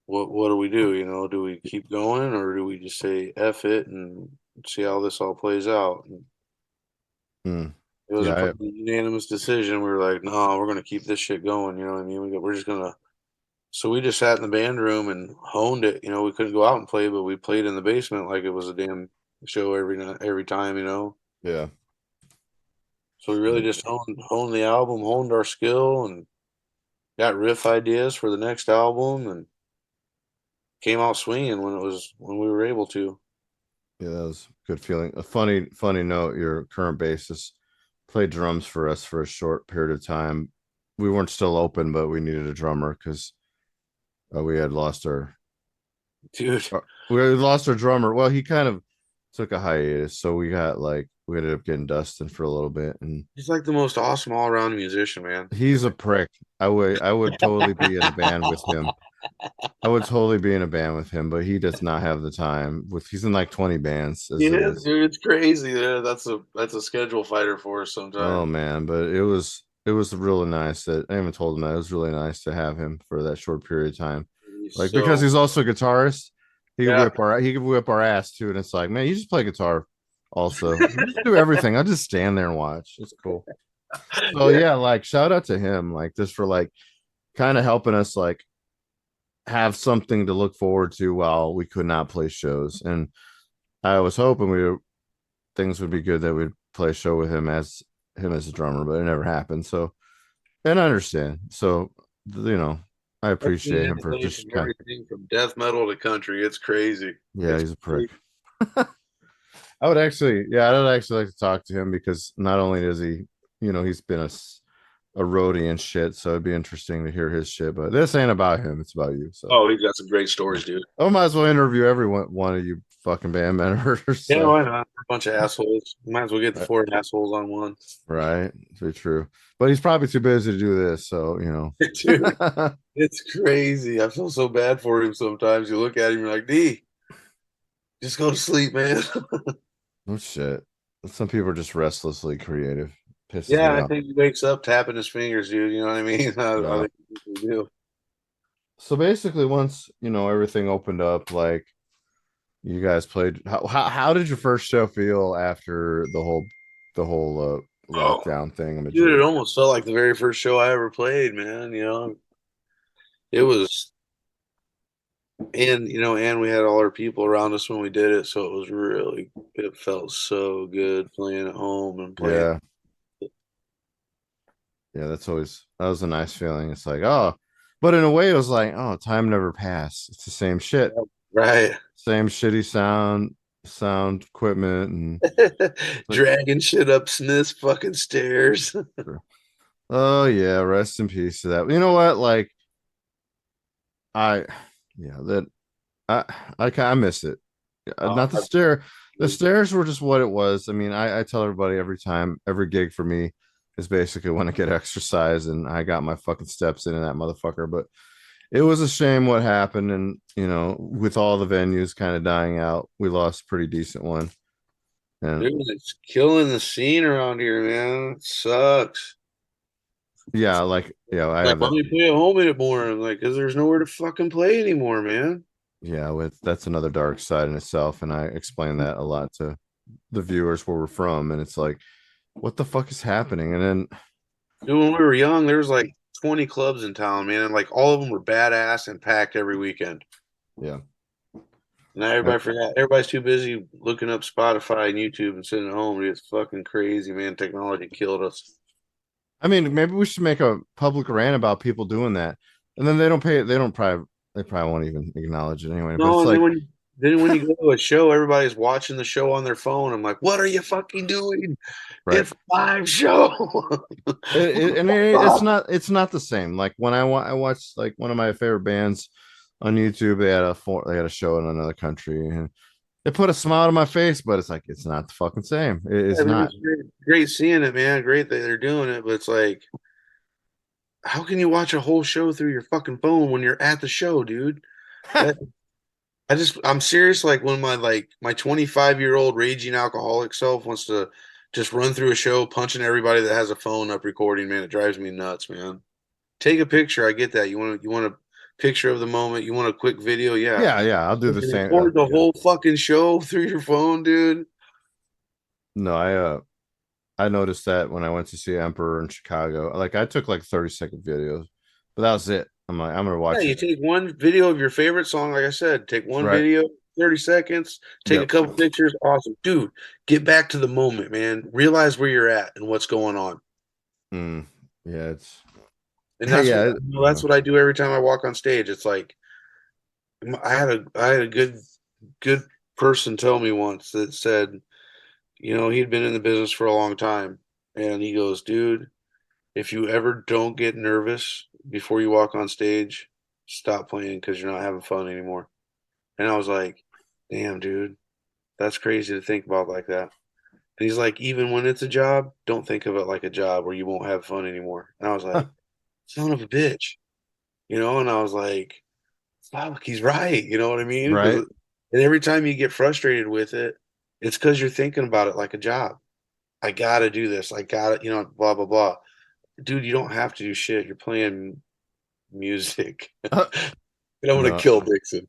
what do we do? Do we keep going, or do we just say F it and see how this all plays out? And Mm. it was a Yeah, pretty unanimous decision. We were like, no, we're going to keep this shit going. You know what I mean? We're just going to. So we just sat in the band room and honed it. We couldn't go out and play, but we played in the basement like it was a damn show every night, every time. yeah. So we really just honed the album, honed our skill, and got riff ideas for the next album, and came out swinging when we were able to. Yeah, that was a good feeling. A funny note, your current bassist played drums for us for a short period of time. We weren't still open, but we needed a drummer because we had lost Dude, we had lost our drummer. Well, he kind of took a hiatus, so we ended up getting Dustin for a little bit, and he's like the most awesome all around musician, man. he's a prick. I would totally be in a band with him. I would totally be in a band with him, but he does not have the time. He's in like 20 bands as it Yeah, is. dude, it's crazy. Yeah, that's a schedule fighter for us Oh sometimes. man, but it was really nice that I haven't told him that. It was really nice to have him for that short period of time. Like because So he's also a guitarist, yeah, he could whip our ass too. And it's like, man, you just play guitar also. You just do everything. I'll just stand there and watch. It's cool. So yeah, yeah, like shout out to him, like just for like kind of helping us like have something to look forward to while we could not play shows. And I was hoping things would be good that we'd play a show with him as a drummer, but it never happened. So, and I understand. So, I appreciate him for just kind of, everything from death metal to country. It's crazy. yeah, It's he's a prick. I'd actually like to talk to him because not only does he, he's been a roadie and shit, so it'd be interesting to hear his shit. But this ain't about him; it's about you. So, Oh, he's got some great stories, dude. I might as well interview one of you fucking band members. So. Yeah, why not? We're a bunch of assholes. Might as well get the 4 assholes on one. Right, very true. But he's probably too busy to do this, so Dude, it's crazy. I feel so bad for him sometimes. You look at him, you're like, D, just go to sleep, man. Oh shit. Some people are just restlessly creative. Pisses Yeah, me I off. think he wakes up tapping his fingers, dude. You know what I mean? I think people do. So basically, once everything opened up, like you guys played. How did your first show feel after the whole Oh, lockdown thing? dude, it almost felt like the very first show I ever played, man. It was, and we had all our people around us when we did it, so it felt so good playing at home and playing. Yeah, yeah. That was a nice feeling. It's like, oh, but in a way, it was like, oh, time never passed. It's the same shit, Right. same shitty sound equipment, and Dragging shit up Smith's fucking stairs. oh yeah, rest in peace to that. You know what? Like, I, yeah, that I miss it. Not the stair. The stairs were just what it was. I mean, I tell everybody every gig for me is basically when I get exercise, and I got my fucking steps in that motherfucker. But it was a shame what happened, and with all the venues kind of dying out, we lost a pretty decent one. And Dude, it's killing the scene around here, man. It sucks. yeah, like I Like, have why that. don't you play at home anymore? I'm like, because there's nowhere to fucking play anymore, man. Yeah, that's another dark side in itself, and I explain that a lot to the viewers where we're from, and it's like, what the fuck is happening? And then Dude, when we were young, there was like 20 clubs in town, man, and like all of them were badass and packed every weekend. yeah, Now everybody forgot. Everybody's too busy looking up Spotify and YouTube and sitting at home. It's fucking crazy, man. Technology killed us. I mean, maybe we should make a public rant about people doing that, and then they probably won't even acknowledge it anyway. But No, it's and like, then when you go to a show, everybody's watching the show on their phone. I'm like, what are you fucking doing? right? It's live show. It's not the same. Like when I watched like one of my favorite bands on YouTube, they had a show in another country, and it put a smile on my face, but it's like it's not the fucking same. It's I mean, not. it's great seeing it, man. Great that they're doing it, but it's like, how can you watch a whole show through your fucking phone when you're at the show, dude? That, I'm serious. Like when my 25-year-old raging alcoholic self wants to just run through a show, punching everybody that has a phone up recording, man, it drives me nuts, man. Take a picture. I get that. You want a picture of the moment. You want a quick video. Yeah. Yeah. I'll do the same. Record the Yeah. whole fucking show through your phone, dude. No, I noticed that when I went to see Emperor in Chicago. Like I took like 30-second videos, but that was it. I'm like, I'm gonna watch Yeah, you it. take one video of your favorite song, like I said, take one Right. video, 30 seconds, take a Yep. couple pictures. Awesome. Dude, get back to the moment, man. Realize where you're at and what's going on. Yeah, it's And that's yeah. that's what I do every time I walk on stage. It's like I had a good person tell me once that said, he'd been in the business for a long time. And he goes, dude, if you ever don't get nervous before you walk on stage, stop playing because you're not having fun anymore. And I was like, damn, dude, that's crazy to think about like that. And he's like, even when it's a job, don't think of it like a job where you won't have fun anymore. And I was like, son of a bitch, and I was like, fuck, he's right. You know what I mean? Right. And every time you get frustrated with it, it's because you're thinking about it like a job. I got to do this. I got to, blah, blah, blah. Dude, you don't have to do shit. You're playing music. And I'm going to No. kill Dixon.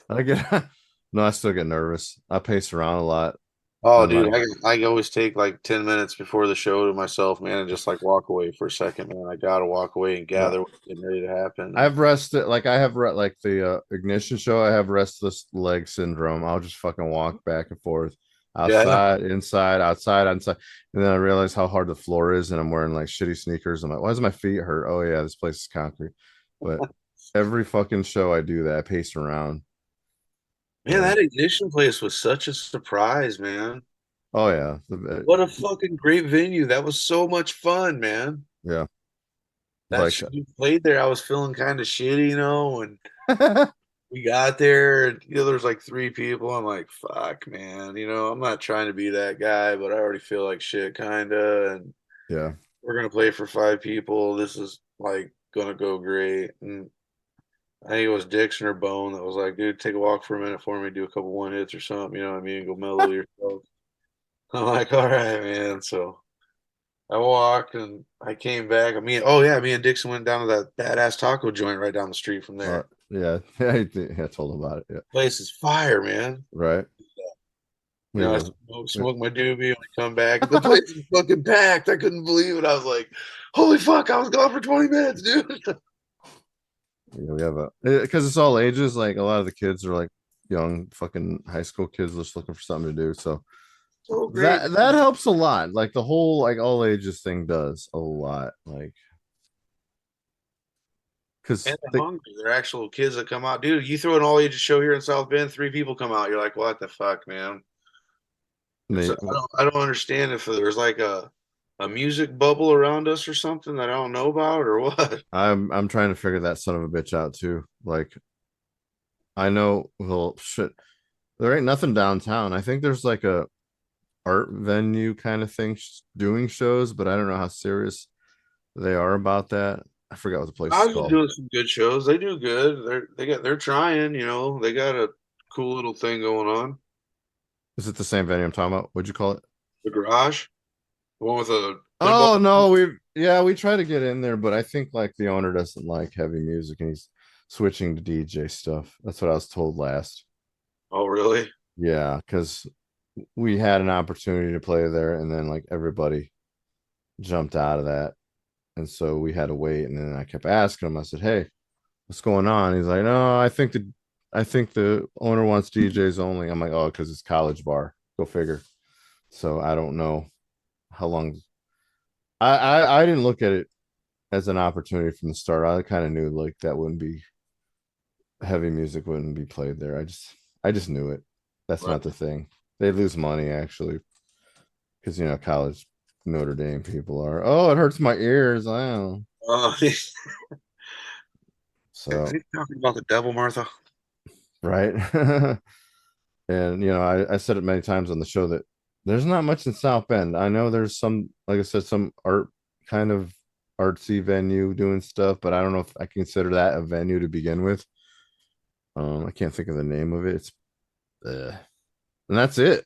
I get no, I still get nervous. I pace around a lot. Oh, I'm dude, not. I always take like 10 minutes before the show to myself, man, and just like walk away for a second, man. I gotta walk away and No, gather what's getting ready to happen. I've rested like I have like the ignition show. I have restless leg syndrome. I'll just fucking walk back and forth, Yeah. outside, inside, outside, inside, and then I realize how hard the floor is, and I'm wearing like shitty sneakers. I'm like, why does my feet hurt? Oh yeah, this place is concrete. But every fucking show I do that, I pace around. Man, So, that ignition place was such a surprise, man. oh yeah, What a fucking great venue. That was so much fun, man. yeah, That like we played there. I was feeling kind of shitty, and we got there, and there's like three people. I'm like, fuck, man. I'm not trying to be that guy, but I already feel like shit, kinda. And yeah. we're gonna play for five people. This is like gonna go great. And I think it was Dixon or Bone that was like, dude, take a walk for a minute for me, do a couple one hits or something. You know what I mean? Go mellow yourself. I'm like, all right, man. So I walked and I came back. Me and Dixon went down to that badass taco joint right down the street from there. Yeah, I told him about it. Yeah, Place is fire, man. right. We I were, smoked my doobie and I come back. The place is fucking packed. I couldn't believe it. I was like, holy fuck, I was gone for 20 minutes, dude. we have a because it's all ages. Like a lot of the kids are like young fucking high school kids just looking for something to do. So So great. that helps a lot. Like the whole like all ages thing does a lot. Like because And they're hungry. They're actual kids that come out. Dude, you throw an all ages show here in South Bend, three people come out. You're like, what the fuck, man? they, I don't understand if there's like a music bubble around us or something that I don't know about or what. I'm trying to figure that son of a bitch out too. Like I know, well, shit, there ain't nothing downtown. I think there's like a art venue kind of thing doing shows, but I don't know how serious they are about that. I forgot what the place is I was called. doing some good shows. They do good. They're trying, they got a cool little thing going on. Is it the same venue I'm talking about? What'd you call it? The garage. The one with a Oh pinball. no, we try to get in there, but I think like the owner doesn't like heavy music and he's switching to DJ stuff. That's what I was told last. Oh, really? Yeah, because we had an opportunity to play there and then like everybody jumped out of that. And so we had to wait. And then I kept asking him, I said, hey, what's going on? He's like, no, I think the owner wants DJs only. I'm like, oh, because it's college bar. Go figure. So I don't know how long. I didn't look at it as an opportunity from the start. I kind of knew like that wouldn't be heavy music wouldn't be played there. I just knew it. That's Right. not the thing. They lose money actually because college Notre Dame people are. Oh, it hurts my ears. I don't know. He's So talking about the devil, Martha. right. And I said it many times on the show that there's not much in South Bend. I know there's some, like I said, some art kind of artsy venue doing stuff, but I don't know if I consider that a venue to begin with. I can't think of the name of it. It's and that's it.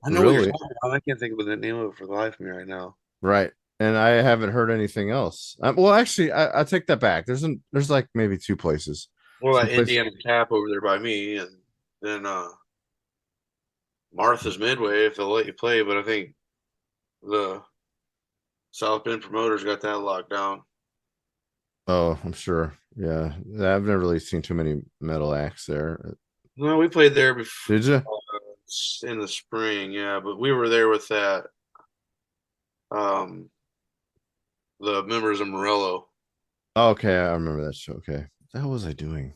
I know what you're Really. talking about. I can't think of the name of it for the life of me right now. Right. And I haven't heard anything else. Well, actually, I take that back. There's like maybe two places. More Some like place, Indiana Tap over there by me, and then Martha's Midway if they'll let you play. But I think the South Bend promoters got that locked down. oh, I'm sure. Yeah. I've never really seen too many metal acts there. No, we played there before Did you? in the spring, yeah. But we were there with that the members of Morello. Oh, okay, I remember that show. Okay. What was I doing?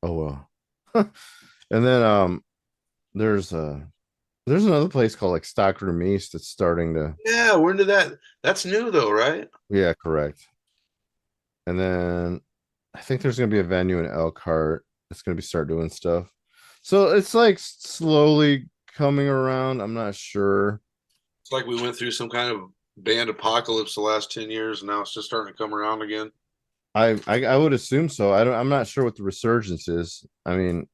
Oh well. And then there's another place called like Stockroom East that's starting to. Yeah, when did that? That's new though, right? Yeah, correct. And then I think there's gonna be a venue in Elkhart that's gonna be start doing stuff. So it's like slowly coming around. I'm not sure. It's like we went through some kind of band apocalypse the last 10 years, and now it's just starting to come around again. I would assume so. I'm not sure what the resurgence is. I mean,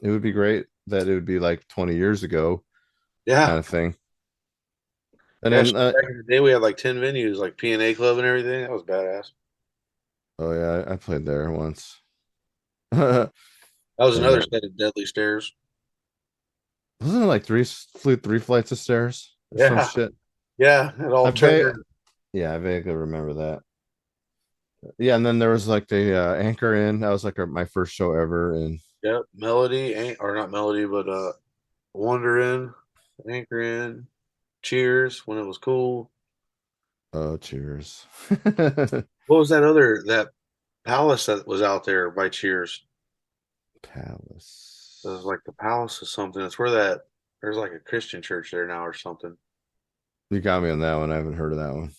it would be great that it would be like 20 years ago Yeah. kind of thing. And Yeah, then back in the day, we had like 10 venues, like P&A Club and everything. That was badass. oh yeah, I played there once. That was And another set of deadly stairs. Wasn't it like flew 3 flights of stairs or some Yeah, shit? yeah, it I all va- turned. yeah, I vaguely remember that. Yeah, and then there was like the Anchor Inn. That was like my first show ever, and Yep, Melody ain't or not Melody, but Wonder in, Anchor in, Cheers when it was cool. oh, cheers. What was that palace that was out there by Cheers? It was Palace. like the palace or something. It's where that there's like a Christian church there now or something. You got me on that one. I haven't heard of that one.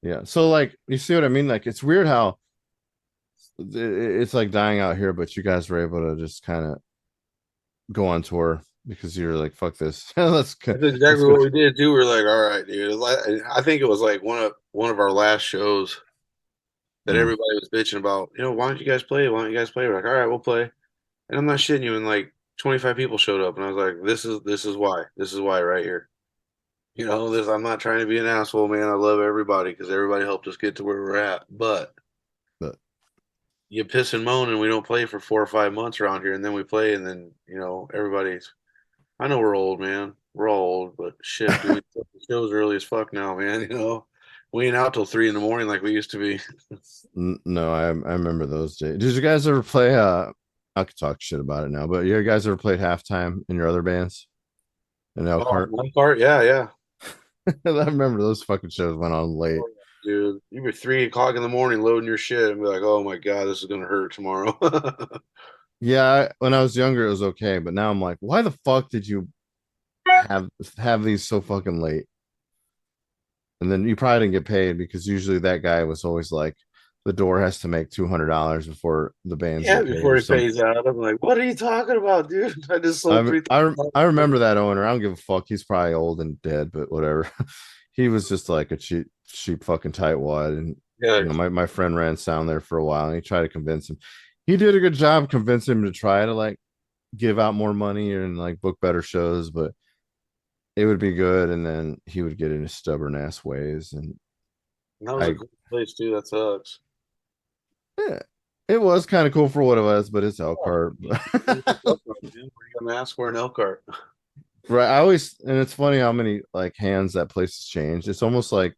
Yeah. So like you see what I mean? Like it's weird how it's like dying out here, but you guys were able to just kind of go on tour because you're like, fuck this. That's Let's exactly go. what we did too. We were like, all right, dude. I think it was like one of our last shows that Mm. everybody was bitching about. Why don't you guys play? Why don't you guys play? We're like, all right, we'll play. And I'm not shitting you. And like 25 people showed up, and I was like, this is why. This is why right here. This. I'm not trying to be an asshole, man. I love everybody because everybody helped us get to where we're at. But But you piss and moan, and we don't play for 4 or 5 months around here, and then we play, and then everybody's. I know we're old, man. We're all old, but shit, dude, the show's early as fuck now, man. We ain't out till 3 in the morning like we used to be. no, I remember those days. Did you guys ever play I could talk shit about it now, but you guys ever played halftime in your other bands in Oh, Elkhart? one part, yeah, yeah. I remember those fucking shows went on late. Oh, dude, you be 3 o'clock in the morning loading your shit and be like, "Oh my god, this is gonna hurt tomorrow." Yeah, when I was younger, it was okay, but now I'm like, why the fuck did you have these so fucking late? And then you probably didn't get paid because usually that guy was always like, the door has to make $200 before the bands Yeah, get paid before or he some. pays out, I'm like, "What are you talking about, dude? I just sold I three. I remember that owner. I don't give a fuck. He's probably old and dead, but whatever. He was just like a cheap fucking tightwad, and Yeah, my friend ran sound there for a while, and he tried to convince him. He did a good job convincing him to try to like give out more money and like book better shows, but it would be good, and then he would get in his stubborn ass ways, and that was a I cool place too. That sucks. yeah, it was kind of cool for what it was, but it's Oh, Elkhart. man, what are you gonna ask for an Elkhart? Right. I always, and it's funny how many like hands that place has changed. It's almost like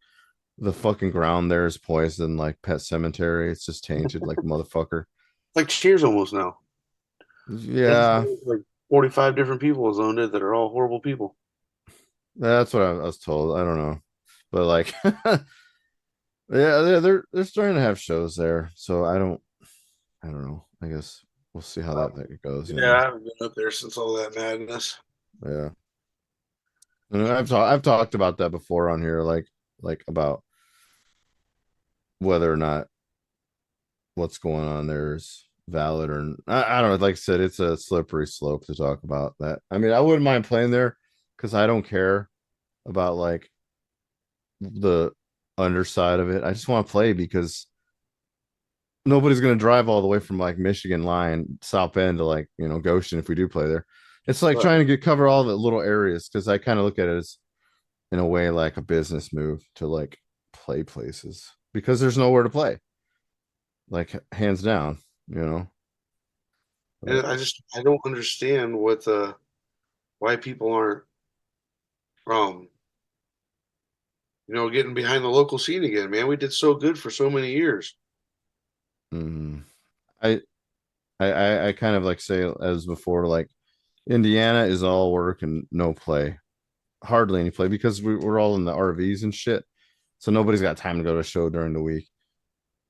the fucking ground there is poison, like Pet Cemetery. It's just tainted like motherfucker. Like Cheers almost now. Yeah, Like 45 different people has owned it that are all horrible people. that's what I was told. I don't know, but like, yeah, they're starting to have shows there. So I don't know. I guess we'll see how that goes. You Yeah, I know, haven't been up there since all that madness. yeah. And I've talked about that before on here, like about whether or not what's going on there is valid or I don't know. Like I said, it's a slippery slope to talk about that. I mean, I wouldn't mind playing there because I don't care about like the underside of it. I just want to play because nobody's gonna drive all the way from like Michigan line South Bend to like Goshen if we do play there. It's like But trying to cover all the little areas because I kind of look at it as in a way like a business move to like play places because there's nowhere to play. Like hands down, you know. But and I don't understand why people aren't um getting behind the local scene again, man. We did so good for so many years. mm, I, I kind of like say as before, like Indiana is all work and no play, hardly any play because we're all in the RVs and shit. So nobody's got time to go to a show during the week.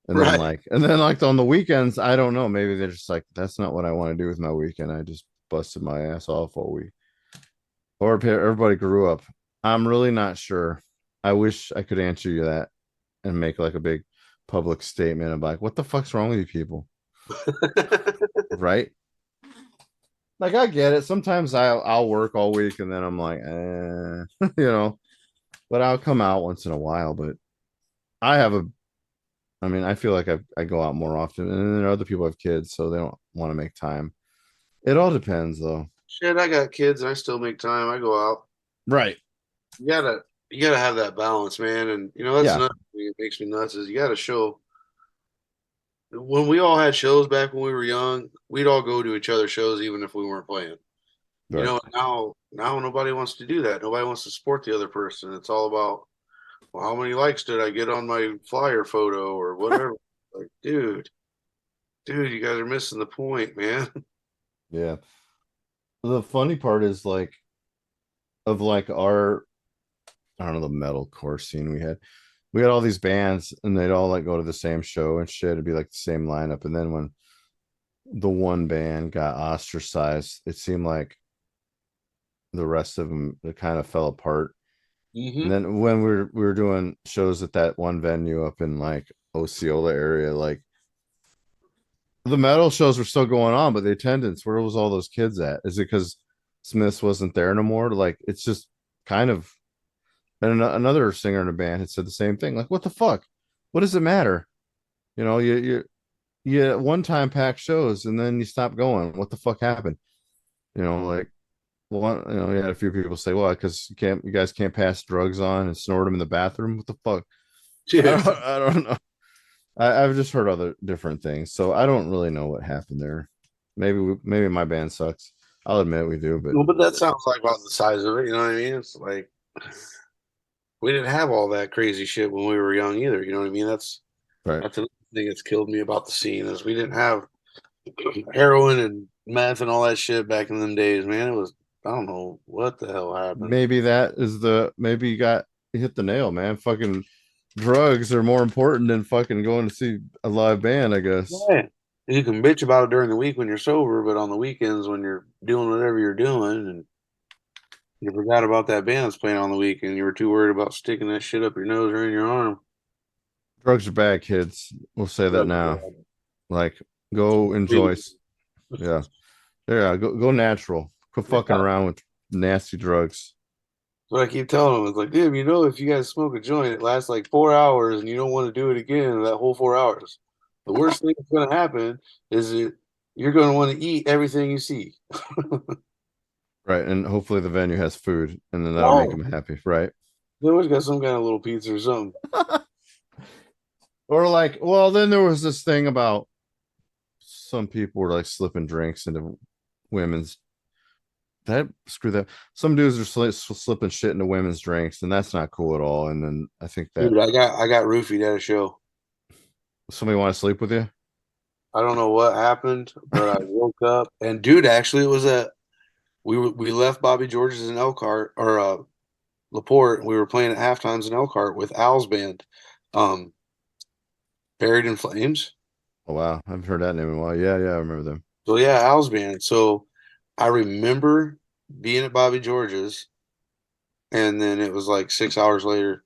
Right. And then like on the weekends, I don't know. Maybe they're just like, that's not what I want to do with my weekend. I just busted my ass off all week. Or everybody grew up. I'm really not sure. I wish I could answer you that and make like a big public statement of like, what the fuck's wrong with you people? Right? Like I get it. Sometimes I'll work all week and then I'm like, but I'll come out once in a while. But I have I mean, I feel like I go out more often, and then other people have kids, so they don't want to make time. It all depends, though. Shit, I got kids and I still make time. I go out. Right. You gotta have that balance, man. And that's Yeah. another thing that makes me nuts is you gotta show when we all had shows back when we were young, we'd all go to each other's shows even if we weren't playing. You Right. know, now nobody wants to do that. Nobody wants to support the other person. It's all about, well, how many likes did I get on my flyer photo or whatever? Like, dude, you guys are missing the point, man. Yeah. The funny part is like of like our I don't know, the metalcore scene we had all these bands and they'd all like go to the same show and shit. It'd be like the same lineup. And then when the one band got ostracized, it seemed like the rest of them it kind of fell apart. And then when we were doing shows at that one venue up in like Osceola area, like the metal shows were still going on, but the attendance, where was all those kids at? Is it because Smiths wasn't there no more? Like it's just kind of. And another singer in the band had said the same thing. Like, what the fuck? What does it matter? You know, you one time pack shows and then you stop going. What the fuck happened? You know, like one, you know, you had a few people say, well, because you guys can't pass drugs on and snort them in the bathroom. What the fuck? I don't know. I've just heard other different things, so I don't really know what happened there. Maybe my band sucks. I'll admit we do, but Well, but that sounds like about the size of it. You know what I mean? It's like we didn't have all that crazy shit when we were young either. You know what I mean? That's right. another thing that's killed me about the scene is we didn't have heroin and meth and all that shit back in them days, man. It was I don't know what the hell happened. Maybe maybe you hit the nail, man. Fucking drugs are more important than fucking going to see a live band, I guess. Yeah. You can bitch about it during the week when you're sober, but on the weekends when you're doing whatever you're doing and you forgot about that band that's playing on the weekend, you were too worried about sticking that shit up your nose or in your arm. Drugs are bad, kids. We'll say that now. Like, go enjoy. Yeah. Yeah. Go natural. Quit fucking around with nasty drugs. What I keep telling them is like, damn, you know, if you guys smoke a joint, it lasts like 4 hours and you don't want to do it again that whole 4 hours. The worst thing that's going to happen is you're going to want to eat everything you see. Right. And hopefully the venue has food and then that'll make them happy. Right. They always got some kind of little pizza or something. Or like, well, then there was this thing about some people were like slipping drinks into women's. Screw that. Some dudes are slipping shit into women's drinks, and that's not cool at all. And then I think that Dude, I got roofied at a show. somebody want to sleep with you. I don't know what happened, but I woke up and dude, actually, it was we left Bobby George's in Elkhart or Laporte. And we were playing at halftimes in Elkhart with Al's band, Buried in Flames. Oh wow, I've heard that name in a while. Yeah, I remember them. So yeah, Al's band. So I remember being at Bobby George's, and then it was like 6 hours later,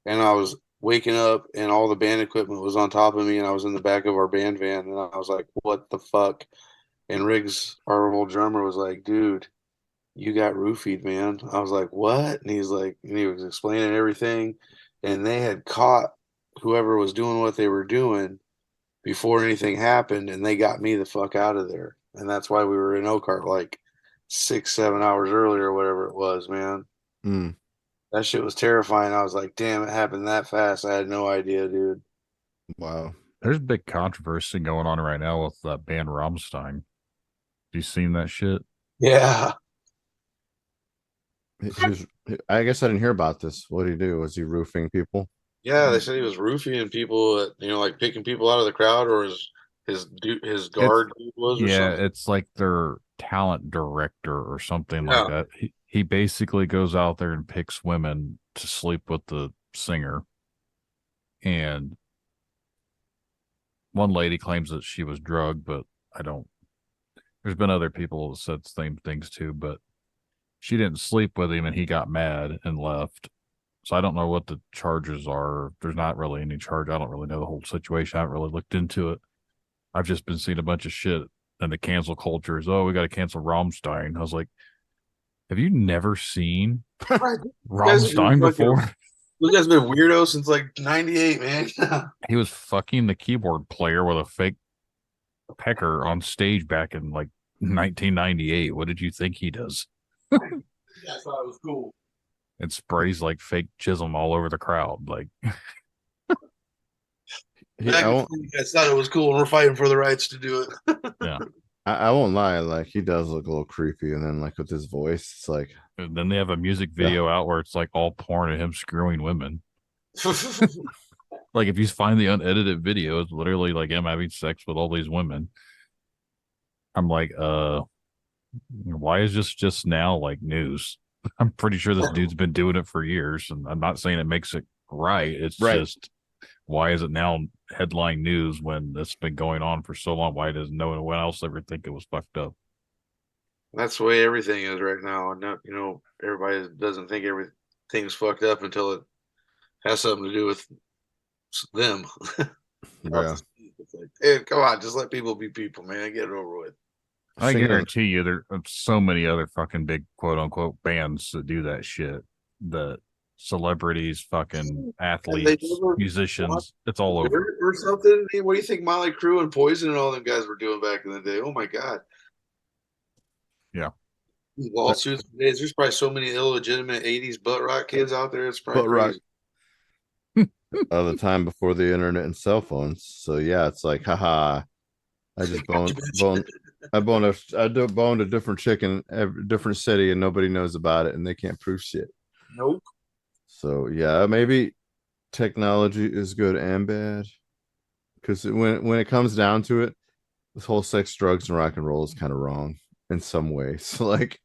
and I was waking up, and all the band equipment was on top of me, and I was in the back of our band van, and I was like, "What the fuck?" And Riggs, our old drummer, was like, "Dude, you got roofied, man." I was like, "What?" And he's like, and he was explaining everything, and they had caught whoever was doing what they were doing before anything happened, and they got me the fuck out of there. And that's why we were in Elkhart like 6, 7 hours earlier, or whatever it was, man. Mm. That shit was terrifying. I was like, damn, it happened that fast. I had no idea, dude. Wow. There's big controversy going on right now with that band Rammstein. You seen that shit? Yeah. I guess I didn't hear about this. What did he do? Was he roofing people? Yeah, they said he was roofing people, like picking people out of the crowd, or his guard was. Or something. It's like their talent director or something Yeah. like that. He basically goes out there and picks women to sleep with the singer. And one lady claims that she was drugged, but I don't. There's been other people that said the same things too, but she didn't sleep with him and he got mad and left. So I don't know what the charges are. There's not really any charge. I don't really know the whole situation. I haven't really looked into it. I've just been seeing a bunch of shit, and the cancel culture is, oh, we got to cancel Rammstein. I was like, have you never seen Rammstein before? You guys been weirdos since like '98, man. He was fucking the keyboard player with a fake pecker on stage back in like 1998. What did you think he does? I thought it was cool. And sprays like fake chisel all over the crowd. Like Back I before won't. you guys thought it was cool, and we're fighting for the rights to do it. Yeah. I won't lie. Like he does look a little creepy, and then like with his voice, it's like And then they have a music video out where it's like all porn of him screwing women. Like if you find the unedited video, it's literally like him having sex with all these women. I'm like, why is this just now like news? I'm pretty sure this dude's been doing it for years, and I'm not saying it makes it right. It's just why is it now headline news when it's been going on for so long? Why does no one else ever think it was fucked up? That's the way everything is right now. And everybody doesn't think everything's fucked up until it has something to do with them. yeah. It's like, hey, come on, just let people be people, man. Get it over with. I Singing- guarantee you there are so many other fucking big quote unquote bands that do that shit. The celebrities, fucking athletes, never musicians, it's all over. Dirt or something. Hey, what do you think Molly Crew and Poison and all them guys were doing back in the day? Oh my god. Yeah. Lawsuits. There's probably so many illegitimate '80s butt rock kids out there. It's probably Butt rock. crazy. the time before the internet and cell phones. So yeah, it's like, haha, I just boned a different chick in a different city and nobody knows about it and they can't prove shit. Nope. So yeah, maybe technology is good and bad. Because when it comes down to it, this whole sex, drugs, and rock and roll is kind of wrong in some ways. So like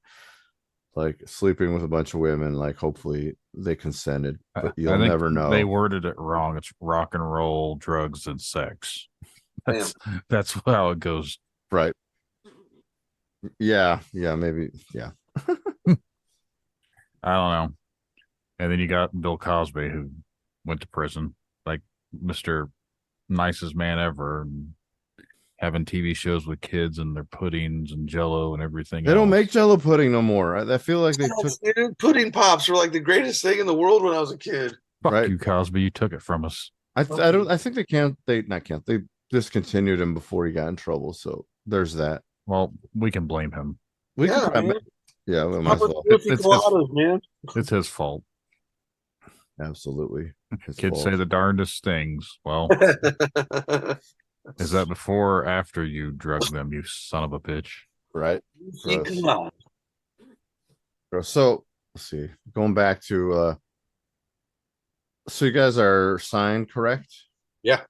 sleeping with a bunch of women, like hopefully they consented, but you'll never know. They worded it wrong. It's rock and roll, drugs, and sex. That's how it goes. Right. Yeah, maybe. Yeah. I don't know. And then you got Bill Cosby, who went to prison, like Mr. Nicest man ever, and having TV shows with kids and their puddings and Jello and everything. They don't make Jello pudding no more. I feel like they took pudding pops were like the greatest thing in the world when I was a kid. Fuck you, Cosby. You took it from us. I think they can't. They discontinued him before he got in trouble. So there's that. Well, we can blame him. We might as well. It's his fault. Absolutely. Kids say the darndest things. Well, is that before or after you drugged them, you son of a bitch? Right. Come on. So let's see. Going back to so you guys are signed, correct? Yeah.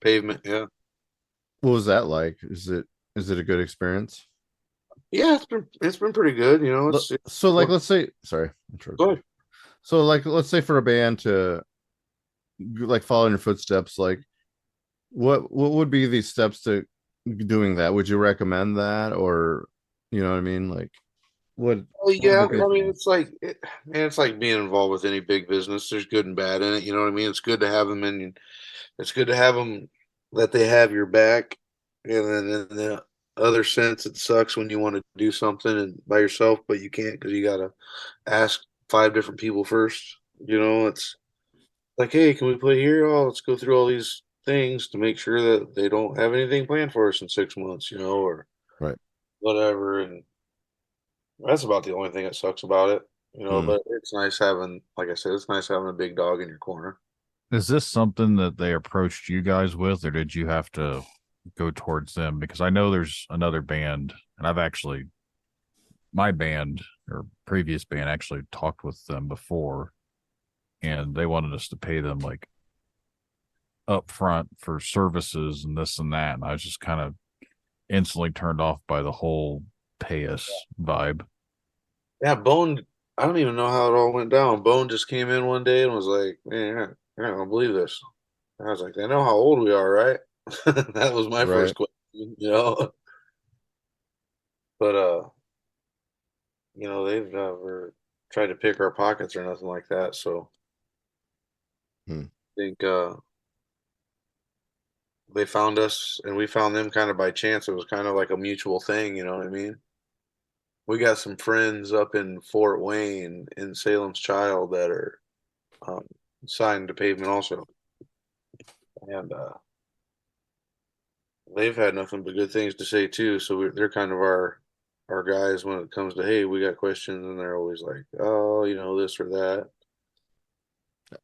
Pavement, yeah. What was that like? Is it a good experience? Yeah, it's been pretty good, you know. So like let's say Go ahead. So like let's say for a band to like follow in your footsteps, like what would be the steps to doing that? Would you recommend that, or you know what I mean? Like what? Well, yeah, I mean it's like being involved with any big business. There's good and bad in it, you know what I mean? It's good to have them it's good to have them that they have your back, and then in the other sense, it sucks when you want to do something and by yourself, but you can't because you gotta ask 5 different people first. You know, it's like, hey, can we play here? Oh, let's go through all these things to make sure that they don't have anything planned for us in 6 months, you know, or right, whatever. And that's about the only thing that sucks about it, you know. But it's nice having, like I said, it's nice having a big dog in your corner. Is this something that they approached you guys with, or did you have to go towards them? Because I know there's another band, and my band or previous band actually talked with them before, and they wanted us to pay them like up front for services and this and that. And I was just kind of instantly turned off by the whole pay us vibe. Yeah, Bone, I don't even know how it all went down. Bone just came in one day and was like, man, I don't believe this. I was like, they know how old we are, right? That was my first question, you know. But you know, they've never tried to pick our pockets or nothing like that. So I think they found us and we found them kind of by chance. It was kind of like a mutual thing, you know what I mean? We got some friends up in Fort Wayne in Salem's Child that are signed to Pavement also. And they've had nothing but good things to say too. So they're kind of our guys when it comes to, hey, we got questions, and they're always like, oh, you know, this or that.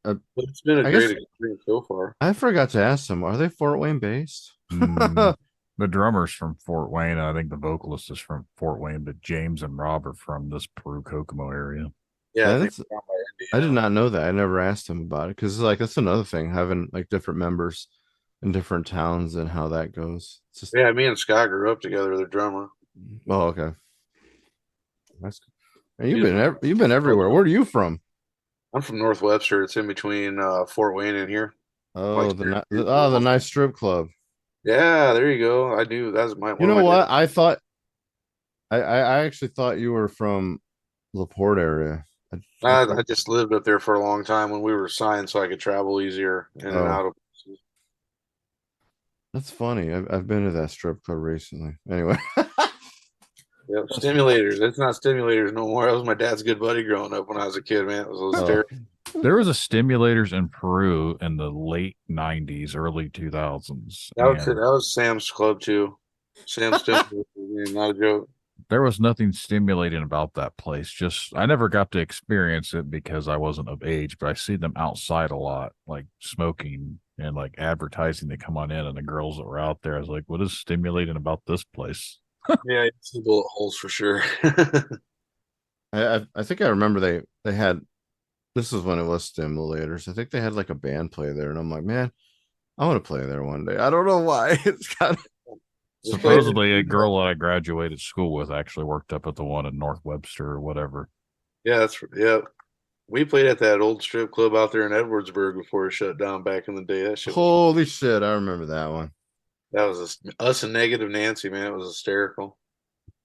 Uh, But it's been a I great guess experience so far. I forgot to ask them. Are they Fort Wayne based? Mm, the drummer's from Fort Wayne. I think the vocalist is from Fort Wayne, but James and Rob are from this Peru Kokomo area. Yeah, I think That's we're down by I did Indiana. not know that. I never asked him about it because like that's another thing having like different members in different towns and how that goes. It's just Yeah, me and Scott grew up together, the drummer. oh okay. That's and He's from, you've been everywhere. Where are you from? I'm from North Webster. It's in between Fort Wayne and here. Oh, Like, the nice strip club. yeah, there you go. I do. That's my You one of know my what? dad's. I thought I actually thought you were from LaPorte area. I just lived up there for a long time when we were signed, so I could travel easier in and Oh, out of places. that's funny. I've been to that strip club recently. Anyway, Yep, stimulators. It's not stimulators no more. That was my dad's good buddy growing up when I was a kid, man. It was oh, hysterical. There was a stimulators in Peru in the late '90s, early 2000s, That and was Sam's club too. Sam's stimulators, man, not a joke. there was nothing stimulating about that place. Just I never got to experience it because I wasn't of age, but I see them outside a lot, like smoking and like advertising. They come on in, and the girls that were out there, I was like, "What is stimulating about this place?" Yeah, it's the bullet holes for sure. I think I remember they had this is when it was stimulators. I think they had like a band play there, and I'm like, man, I want to play there one day. I don't know why. It's kind of Just played it. Supposedly, a girl that I graduated school with actually worked up at the one in North Webster or whatever. Yeah, yeah. We played at that old strip club out there in Edwardsburg before it shut down back in the day. That shit was holy shit. I remember that one. us and Negative Nancy, man. It was hysterical.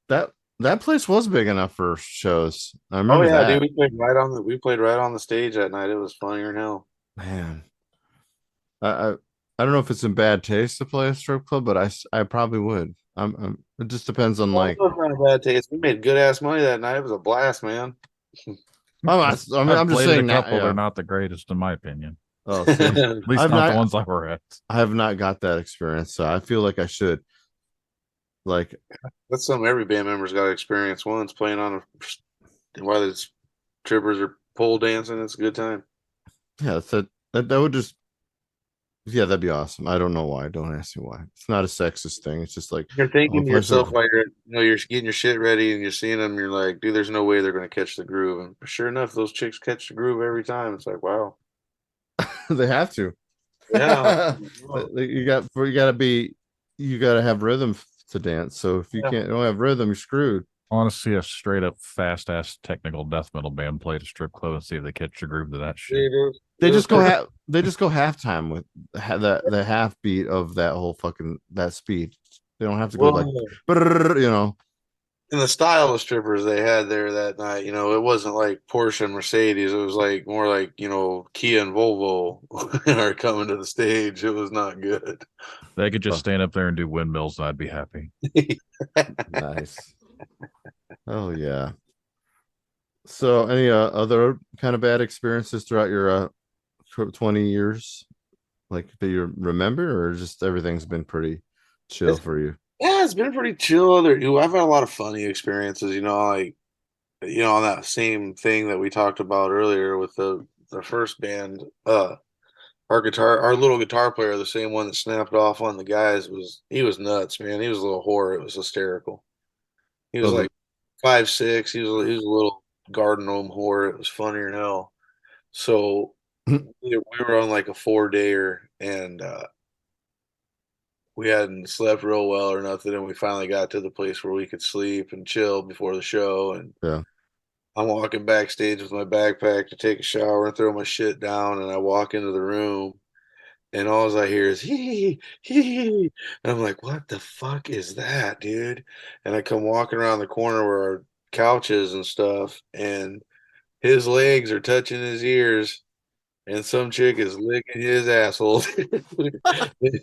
That that place was big enough for shows. I Oh remember yeah, dude, that. we played right on the stage that night. It was funnier than hell. Man, I, I I don't know if it's in bad taste to play a strip club, but I probably would. It just depends on Well, it like was not a bad taste. We made good ass money that night. It was a blast, man. I've I'm just played at a saying that. couple. They're Yeah. not the greatest in my opinion. Oh, see, At least I've not the not. ones I were at. I have not got that experience, so I feel like I should. Like, That's something every band member's got to experience once playing on whether it's trippers or pole dancing. It's a good time. yeah, that would just yeah, that'd be awesome. I don't know why. Don't ask me why. It's not a sexist thing. It's just like You're I want thinking to to play yourself strip. while you're getting your shit ready and you're seeing them. You're like, dude, there's no way they're going to catch the groove. And sure enough, those chicks catch the groove every time. It's like, wow, They have to. yeah. You gotta have rhythm to dance. So if you Yeah. can't you don't have rhythm, you're screwed. I want to see a straight up fast ass technical death metal band play at a strip club and see if they catch the groove to that shit. They just go halftime with the half beat of that whole fucking that speed. They don't have to go like Well, you know. and the style of strippers they had there that night, it wasn't like Porsche and Mercedes. It was like more like, Kia and Volvo are coming to the stage. It was not good. They could just Oh. stand up there and do windmills, and I'd be happy. Nice. Oh yeah. So any other kind of bad experiences throughout your 20 years like that you remember or just everything's been pretty chill It's, for you? yeah, it's been pretty chill. I've had a lot of funny experiences, like, on that same thing that we talked about earlier with the first band. Our little guitar player, the same one that snapped off on the guys, he was nuts, man. He was a little whore. It was hysterical. He was Oh, like 5'6". He was a little garden gnome whore. It was funnier than hell. So we were on like a 4-dayer and we hadn't slept real well or nothing, and we finally got to the place where we could sleep and chill before the show. And yeah. I'm walking backstage with my backpack to take a shower and throw my shit down, and I walk into the room, and all I hear is hee. And I'm like, what the fuck is that, dude? And I come walking around the corner where our couch is and stuff, and his legs are touching his ears, and some chick is licking his asshole.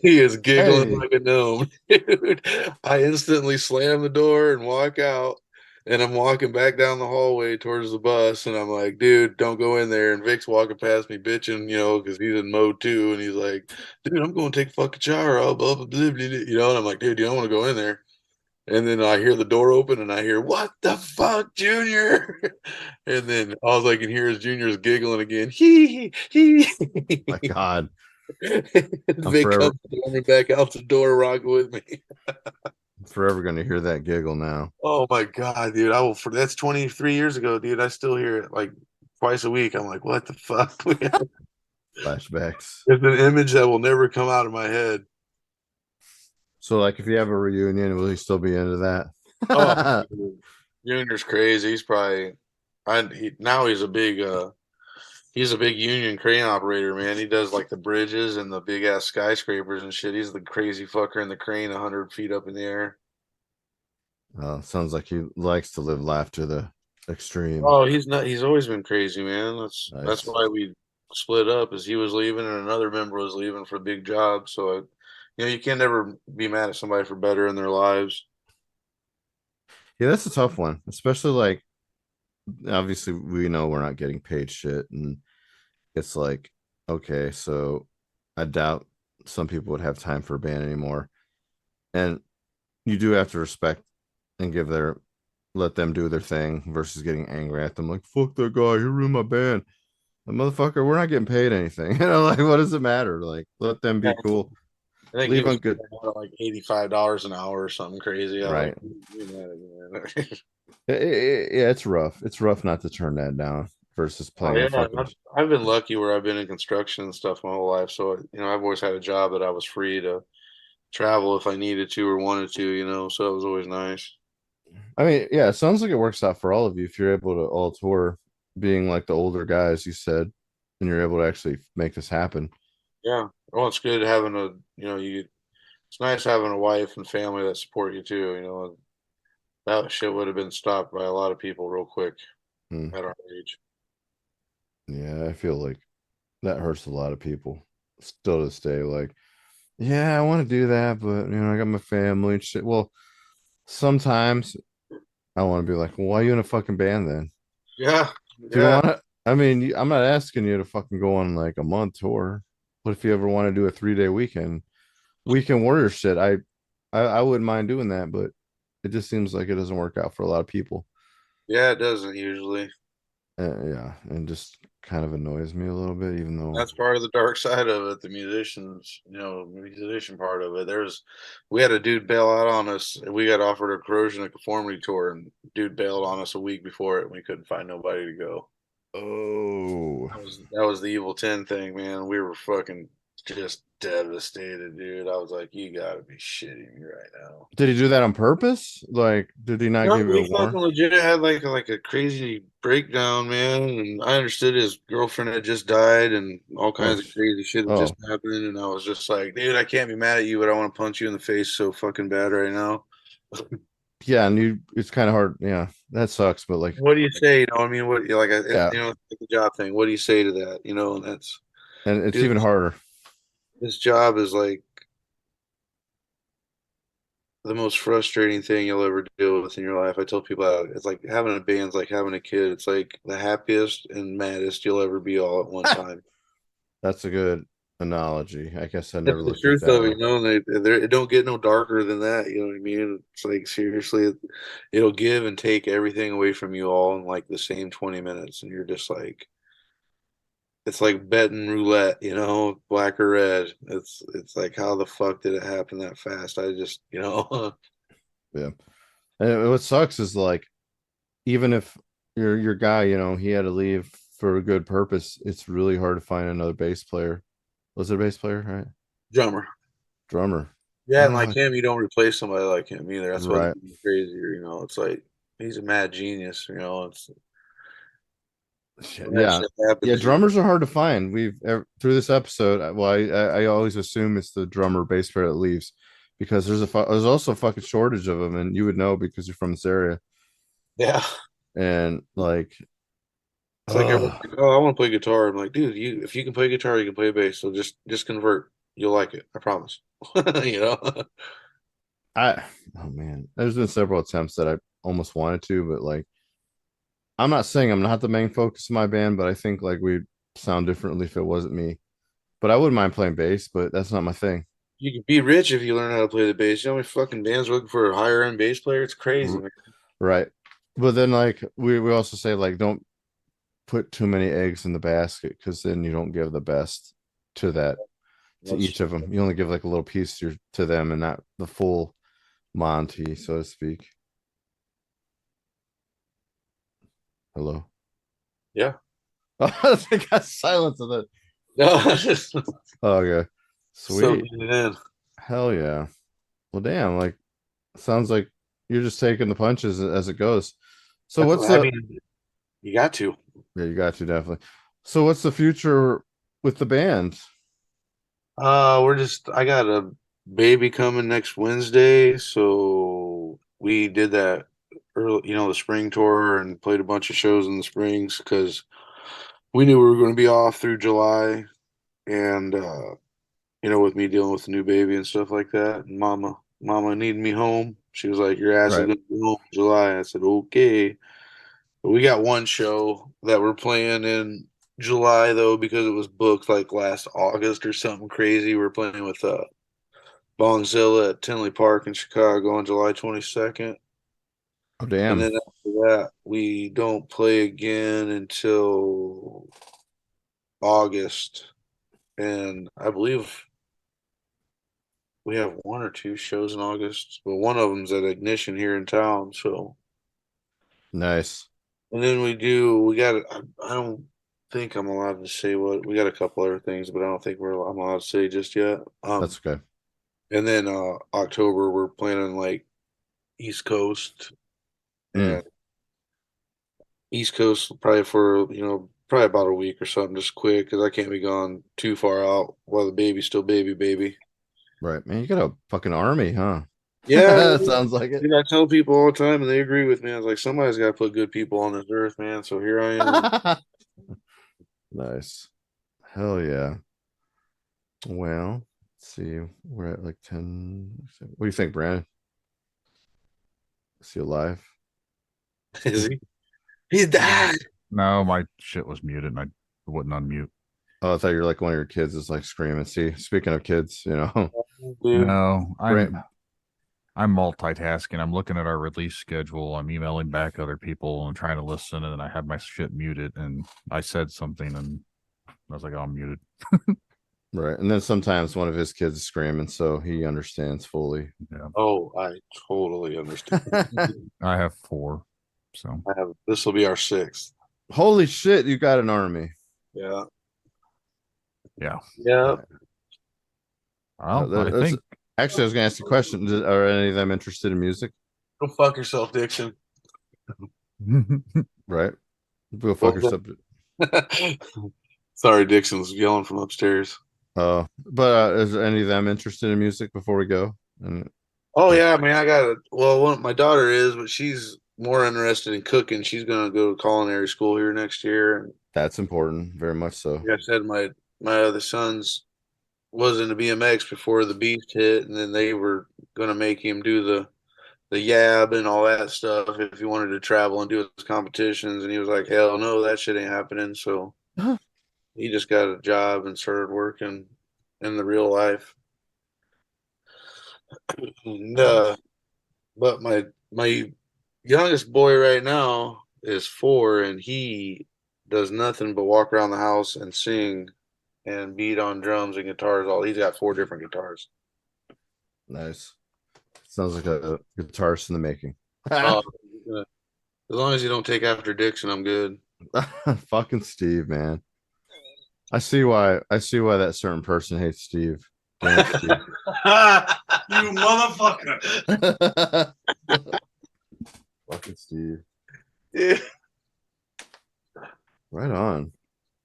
He is giggling Hey. like a gnome. Dude, I instantly slam the door and walk out. And I'm walking back down the hallway towards the bus, and I'm like, dude, don't go in there. And Vic's walking past me, bitching, because he's in mode 2, and he's like, dude, I'm going to take a fucking shower. Blah, blah, blah, blah, blah. And I'm like, dude, you don't want to go in there. And then I hear the door open and I hear, "What the fuck, Junior?" And then all I can hear is Junior's giggling again. He. My God, I'm Vic forever comes running back out the door, rocking with me. forever gonna hear that giggle now. Oh my God, dude. I will for that's 23 years ago, dude. I still hear it like twice a week. I'm like, what the fuck? Flashbacks. It's an image that will never come out of my head. So, like, if you have a reunion, will he still be into that? Oh, Junior's crazy. He's probably now he's a big union crane operator, man. He does like the bridges and the big ass skyscrapers and shit. He's the crazy fucker in the crane 100 feet up in the air. Sounds like he likes to live life to the extreme. Oh, he's not. He's always been crazy, man. That's Nice. why we split up. Is he was leaving and another member was leaving for a big job. So, you can't ever be mad at somebody for better in their lives. Yeah, that's a tough one, especially like obviously we know we're not getting paid shit, and it's like, okay, so I doubt some people would have time for a band anymore. And you do have to respect and let them do their thing versus getting angry at them like, fuck that guy, he ruined my band. The motherfucker, we're not getting paid anything. Like, what does it matter? Like, let them be cool. I think he Leave was on good. like $85 an hour or something crazy. Right. Like, Yeah, it's rough. It's rough not to turn that down versus playing a fucking. I've been lucky where I've been in construction and stuff my whole life. So, I've always had a job that I was free to travel if I needed to or wanted to, so it was always nice. I mean, yeah, it sounds like it works out for all of you if you're able to all tour, being like the older guys you said, and you're able to actually make this happen. Yeah. Well, it's good having it's nice having a wife and family that support you too. That shit would have been stopped by a lot of people real quick Hmm. at our age. Yeah, I feel like that hurts a lot of people still to this day. Like, yeah, I want to do that, but I got my family and shit. Well, sometimes I want to be like, well, why are you in a fucking band then? Yeah. Do you want to? I mean, I'm not asking you to fucking go on like a month tour. What if you ever want to do a 3-day weekend warrior shit? I wouldn't mind doing that, but it just seems like it doesn't work out for a lot of people. Yeah, it doesn't usually. Yeah, and just kind of annoys me a little bit, even though That's part of the dark side of it, the musician part of it. We had a dude bail out on us. We got offered a corrosion of conformity tour, and dude bailed on us a week before it, and we couldn't find nobody to go. oh That was the Evil 10 thing, man. We were fucking just devastated, dude. I was like, you gotta be shitting me right now. did he do that on purpose? Like, did he not No, give you he a warrant? fucking legit had like a crazy breakdown, man. And I understood his girlfriend had just died and all Oh, kinds of crazy shit had oh just happened. And I was just like, dude, I can't be mad at you, but I want to punch you in the face so fucking bad right now. yeah, and it's kind of hard. Yeah, that sucks. But like, What do you say? I mean, what like, yeah, it's the job thing. What do you say to that? And that's, and it's dude, even harder. this job is like the most frustrating thing you'll ever deal with in your life. I tell people that it's like having a band's like having a kid. It's like the happiest and maddest you'll ever be all at one time. That's a good analogy. I guess I never That's the looked at it truth that of way. it, it don't get no darker than that. You know what I mean? It's like seriously, it'll give and take everything away from you all in like the same 20 minutes, and you're just like, it's like betting roulette, black or red. It's like how the fuck did it happen that fast? I just, Yeah, and what sucks is like, even if your guy, he had to leave for a good purpose, it's really hard to find another bass player. Was it a bass player, right? drummer. Drummer. Yeah, and like Oh, him, you don't replace somebody like him either. That's what's right. crazier. It's like he's a mad genius. It's Shit, when that yeah. shit Yeah, happens. drummers are hard to find. Through this episode, well, I always assume it's the drummer bass player that leaves because there's also a fucking shortage of them, and you would know because you're from this area. Yeah, And like, it's like oh, everyone's like, oh, I want to play guitar. I'm like, dude, if you can play guitar, you can play bass. So just convert. You'll like it. I promise. you know. oh man, there's been several attempts that I almost wanted to, but like, I'm not saying I'm not the main focus of my band, but I think, like, we'd sound differently if it wasn't me. But I wouldn't mind playing bass, but that's not my thing. You can be rich if you learn how to play the bass. You know how many fucking bands looking for a higher end bass player? It's crazy, man. Right. But then like we also say like don't put too many eggs in the basket because then you don't give the best to each of them. You only give like a little piece to them and not the full Monty, so to speak. Hello. Yeah. I think I got silence of that. No, it's just Okay. so Sweet. in. Hell yeah. Well, damn. Like, sounds like you're just taking the punches as it goes. So That's what's what I the? mean. You got to. Yeah, you got to definitely. So what's the future with the band? I got a baby coming next Wednesday, so we did that early, the spring tour and played a bunch of shows in the springs because we knew we were going to be off through July, and with me dealing with the new baby and stuff like that, and mama needed me home. She was like, "Your ass is Right. going to be home in July." I said, "Okay." But we got one show that we're playing in July though because it was booked like last August or something crazy. We're playing with Bongzilla at Tinley Park in Chicago on July 22nd. Oh, And damn. then after that, we don't play again until August. And I believe we have one or two shows in August, but one of them's at Ignition here in town. So, Nice. and then I don't think I'm allowed to say we got a couple other things, but I don't think I'm allowed to say just yet. That's okay. And then October, we're planning like East Coast Mm, and East Coast probably for probably about a week or something, just quick because I can't be gone too far out while the baby's still baby. right. Man, you got a fucking army, huh? Yeah, Sounds like it. dude, I tell people all the time, and they agree with me. I was like, somebody's got to put good people on this earth, man. So here I am. Nice. Hell yeah. Well, let's see. We're at like 10. What do you think, Brandon? Is he alive? Is he? He's died. No, my shit was muted and I wouldn't unmute. Oh, I thought you were like one of your kids is like screaming. See, speaking of kids, Dude. No, Brand- I'm multitasking. I'm looking at our release schedule. I'm emailing back other people and trying to listen, and then I had my shit muted and I said something and I was like, oh, I'm muted. right. And then sometimes one of his kids is screaming, so he understands fully. Yeah. Oh, I totally understand. I have 4. So This will be our 6th. Holy shit, you got an army. Yeah. yeah. Yeah. Well, I That's- think Actually, I was gonna ask you a question. Are any of them interested in music? Go fuck yourself, Dixon. Right. Go fuck yourself. Sorry, Dixon was yelling from upstairs. But is any of them interested in music before we go? And Oh yeah, I mean, my daughter is, but she's more interested in cooking. She's gonna go to culinary school here next year. And that's important, very much so. like I said, my other sons was into BMX before the beast hit, and then they were gonna make him do the yab and all that stuff if he wanted to travel and do his competitions. And he was like, "Hell no, that shit ain't happening." So he just got a job and started working in the real life. And, but my youngest boy right now is 4, and he does nothing but walk around the house and sing and beat on drums and guitars. He's got 4 different guitars. Nice. Sounds like a guitarist in the making. As long as you don't take after Dixon, I'm good. Fucking Steve, man. I see why that certain person hates Steve. Damn, Steve. You motherfucker. Fucking Steve. Yeah. Right on.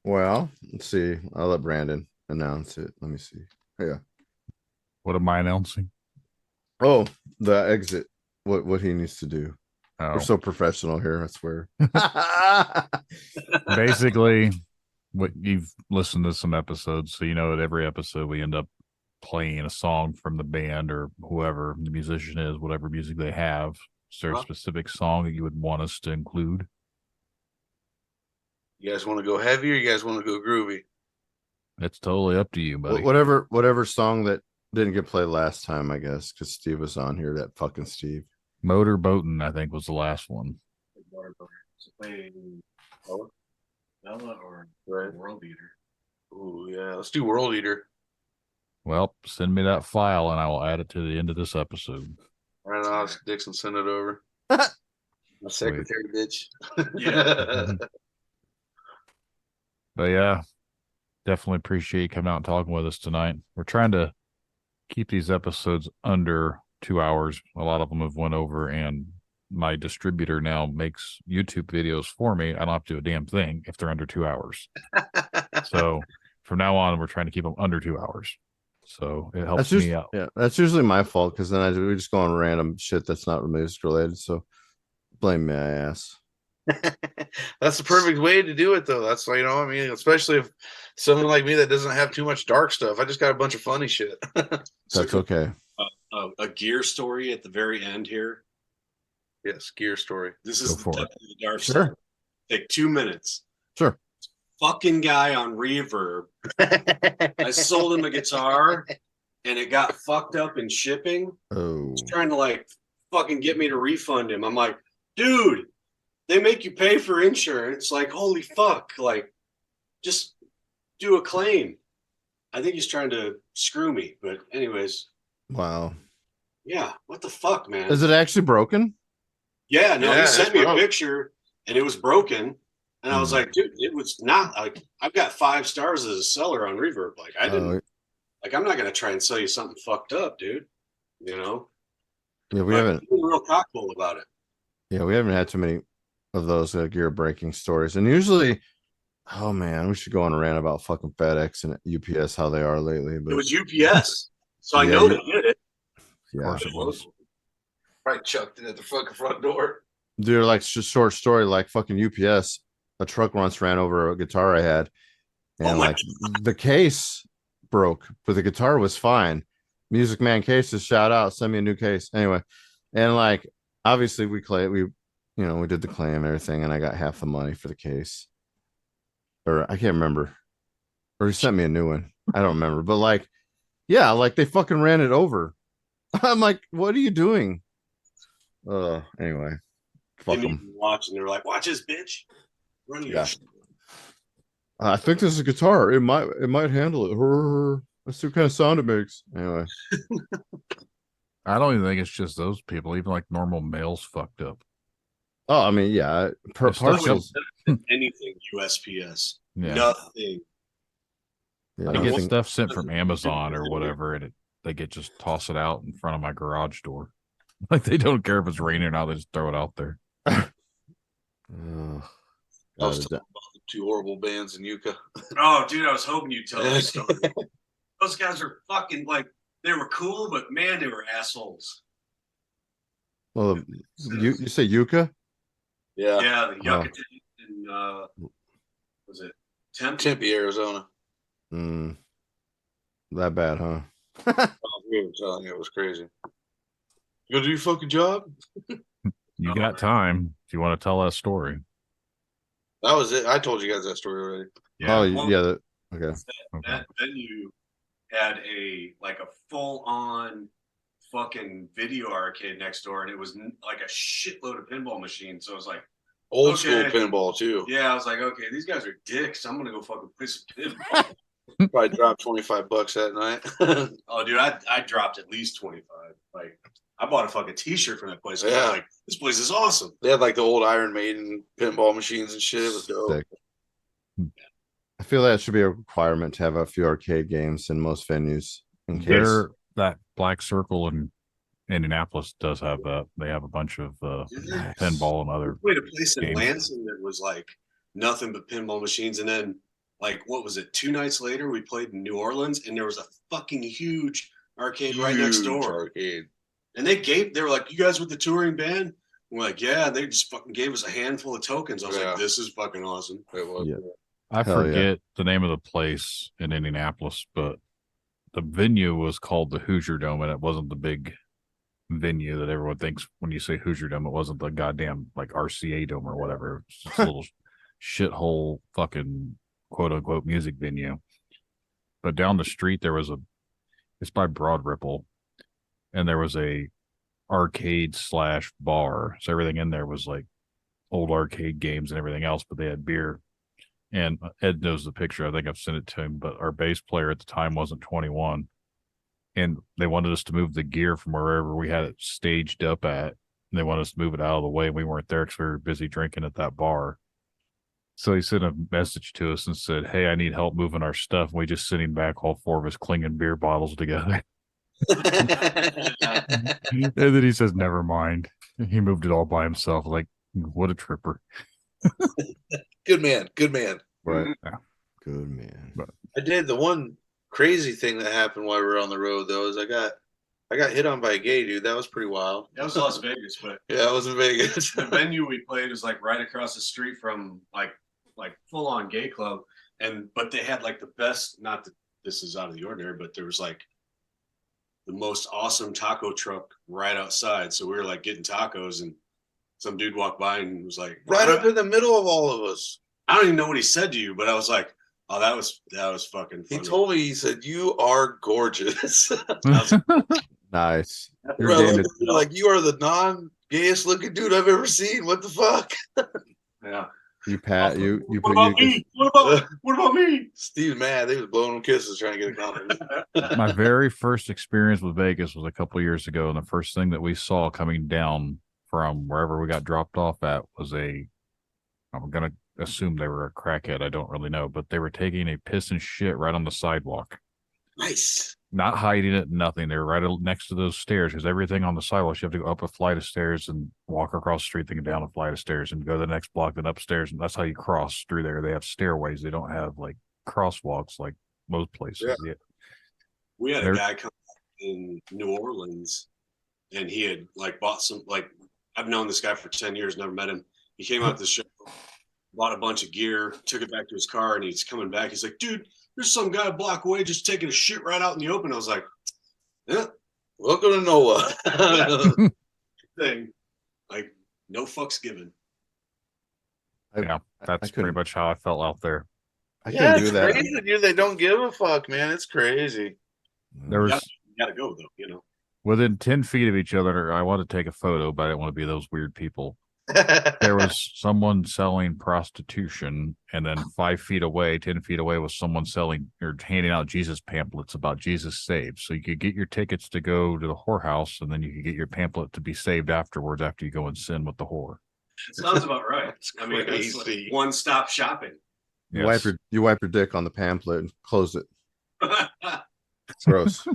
Well, let's see. I'll let Brandon announce it. Let me see. Yeah. what am I announcing? Oh, the exit. What he needs to do. Oh, We're so professional here, I swear. basically, what you've listened to some episodes, so you know that every episode we end up playing a song from the band or whoever the musician is, whatever music they have. Is there a specific song that you would want us to include? You guys want to go heavy or you guys want to go groovy? It's totally up to you, buddy. Whatever song that Didn't get played last time, I guess, because Steve was on here. That fucking Steve. Motor Boatin', I think, was the last one. Bella or World Eater? Ooh, yeah. Let's do World Eater. Well, send me that file and I will add it to the end of this episode. All right, I'll ask Dixon send it over. My secretary, bitch. Yeah. But yeah, definitely appreciate you coming out and talking with us tonight. We're trying to keep these episodes under 2 hours. A lot of them have went over, and my distributor now makes YouTube videos for me. I don't have to do a damn thing if they're under 2 hours. So from now on, we're trying to keep them under 2 hours. So it helps me out. Yeah, that's usually my fault because then we just go on random shit that's not music related. So blame me, I ass. That's the perfect way to do it, though. That's, you know, I mean, especially if someone like me that doesn't have too much dark stuff. I just got a bunch of funny shit. That's okay. A gear story at the very end here. Yes, gear story. This is the dark Sure. stuff. Take 2 minutes. Sure. Fucking guy on Reverb. I sold him a guitar and it got fucked up in shipping. Oh. He's trying to like fucking get me to refund him. I'm like, dude, they make you pay for insurance. Like, holy fuck. Like, just do a claim. I think he's trying to screw me. But anyways. Wow. Yeah. What the fuck, man? Is it actually broken? Yeah, no, Yeah, he sent it's me a broke. picture and it was broken. And I was like, dude, it was not like I've got 5 stars as a seller on Reverb. Like I didn't like I'm not gonna try and sell you something fucked up, dude. You know? Yeah, we But haven't. I'm real cockbull about it. Yeah, we haven't had too many of those gear breaking stories. And usually, oh man, we should go on a rant about fucking FedEx and UPS how they are lately. But It was UPS. So I Yeah, know you- they did it. Of yeah, course it was. Probably chucked it at the fucking front door. dude, like short story, like fucking UPS. A truck once ran over a guitar I had, and Oh my like the case broke, but the guitar was fine. Music Man Cases, shout out, send me a new case. Anyway, and like obviously we did the claim and everything, and I got half the money for the case. Or I can't remember. Or he sent me a new one. I don't remember. But like, yeah, like they fucking ran it over. I'm like, what are you doing? Anyway. They Fuck need them. to watch and they're like, watch this bitch. Run your Yeah. shit. I think this is a guitar. It might handle it. Let's see what kind of sound it makes. Anyway. I don't even think it's just those people. Even like normal males fucked up. Oh, I mean, yeah. It's still Parcels. Anything USPS. Yeah. Nothing. Yeah, I I get think- stuff sent from Amazon or whatever, and they get just toss it out in front of my garage door. Like they don't care if it's raining or not; they just throw it out there. Ugh. I was God, talking about the 2 horrible bands in Yucca. Oh, dude, I was hoping you'd tell that story. Those guys were fucking like, they were cool, but man, they were assholes. well, you say Yucca? Yeah. Yeah, the Oh. Yucca in was it Tempe? Tempe, Arizona. That bad, huh? We were telling you it was crazy. You gonna do your fucking job? You got time if you want to tell that story. That was it. I told you guys that story already. Oh, yeah. Okay. Okay. That venue had a full on fucking video arcade next door, and it was like a shitload of pinball machines. So I was like, Old school Okay. pinball too. yeah, I was like, okay, these guys are dicks. I'm gonna go fucking play some pinball. Probably dropped $25 that night. Oh, dude, I dropped at least 25. Like, I bought a fucking T-shirt from that place. I was Yeah. like, this place is awesome. They had like the old Iron Maiden pinball machines and shit. It was dope. Sick. I feel that should be a requirement to have a few arcade games in most venues. In case. That Black Circle in Indianapolis does have that. They have a bunch of pinball and other. We played a place in games. Lansing that was like nothing but pinball machines, and then like what was it? 2 nights later, we played in New Orleans, and there was a fucking huge arcade right next Huge door. arcade. And they were like, "You guys with the touring band?" And we're like, "Yeah." And they just fucking gave us a handful of tokens. I was Yeah. like, "This is fucking awesome." It was. Yeah. I Hell yeah. forget the name of the place in Indianapolis, but the venue was called the Hoosier Dome, and it wasn't the big venue that everyone thinks when you say Hoosier Dome. It wasn't the goddamn like RCA Dome or whatever. It was just a little shithole fucking quote unquote music venue. But down the street there was it It's by Broad Ripple, and there was a arcade slash bar. So everything in there was like old arcade games and everything else, but they had beer. And Ed knows the picture. I think I've sent it to him, but our bass player at the time wasn't 21. And they wanted us to move the gear from wherever we had it staged up at. And they wanted us to move it out of the way. We weren't there because we were busy drinking at that bar. So he sent a message to us and said, "Hey, I need help moving our stuff." And we just sitting back, all four of us clinging beer bottles together. And then he says, "Never mind." He moved it all by himself. Like, what a tripper. Good man. Good man. Right. Yeah. Good man. But I did. The one crazy thing that happened while we were on the road, though, is I got hit on by a gay dude. That was pretty wild. That was Las Vegas, but Yeah, I was in Vegas. the venue we played was like right across the street from like full on gay club, but they had like the best. Not that this is out of the ordinary, but there was like the most awesome taco truck right outside. So we were like getting tacos, and some dude walked by and was like, Right up in the middle of all of us. I don't even know what he said to you, but I was like, oh, that was fucking funny. He told me, he said, "You are gorgeous." Nice. Bro, like, you are the non-gayest looking dude I've ever seen. What the fuck? Yeah. You pat you What put about me? What about me? Steve mad. They was blowing him kisses trying to get a compliment. my very first experience with Vegas was a couple of years ago, and the first thing that we saw coming down from wherever we got dropped off at was I'm gonna assume they were a crackhead. I don't really know, but they were taking a piss and shit right on the sidewalk, Nice. not hiding it, nothing. They were right next to those stairs, because everything on the sidewalk, you have to go up a flight of stairs and walk across the street, then go down a flight of stairs and go to the next block, then upstairs, and that's how you cross through there. They have stairways. They don't have like crosswalks like most places. Yeah. We had a guy come in New Orleans, and he had like bought some, like, I've known this guy for 10 years, never met him. He came out to the show, bought a bunch of gear, took it back to his car, and he's coming back. He's like, "Dude, there's some guy a block away just taking a shit right out in the open." I was like, "Yeah, Welcome to NOAA." thing, like, no fucks given." Yeah, that's pretty much how I felt out there. I Yeah, couldn't it's do that. crazy, dude. They don't give a fuck, man. It's crazy. There was You gotta go though, you know. within 10 feet of each other. I wanted to take a photo, but I didn't want to be those weird people. There was someone selling prostitution, and then 5 feet away, 10 feet away, was someone selling or handing out Jesus pamphlets about Jesus saved. So you could get your tickets to go to the whorehouse, and then you could get your pamphlet to be saved afterwards after you go and sin with the whore. Sounds about right. I mean, it's crazy. like one-stop shopping. You Yes. wipe your dick on the pamphlet and close it. Gross.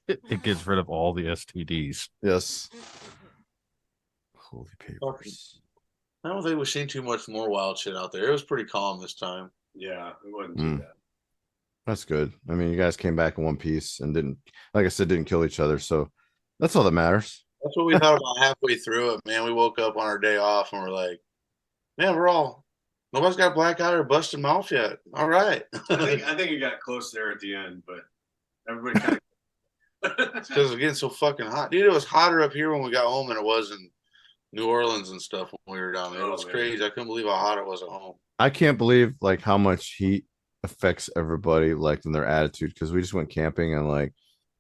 It gets rid of all the STDs. Yes. Holy papers. I don't think we've seen too much more wild shit out there. It was pretty calm this time. Yeah, it wasn't Mm. too bad. That's good. I mean, you guys came back in one piece and didn't, like I said, didn't kill each other. So that's all that matters. That's what we thought about halfway through it, man. We woke up on our day off and we're like, man, nobody's got a black eye or busted mouth yet. All right. I think it got close there at the end, but everybody kind of. Because it's getting so fucking hot. Dude, it was hotter up here when we got home than it was in New Orleans and stuff when we were down there. It was crazy. I couldn't believe how hot it was at home. I can't believe like how much heat affects everybody like in their attitude, because we just went camping and like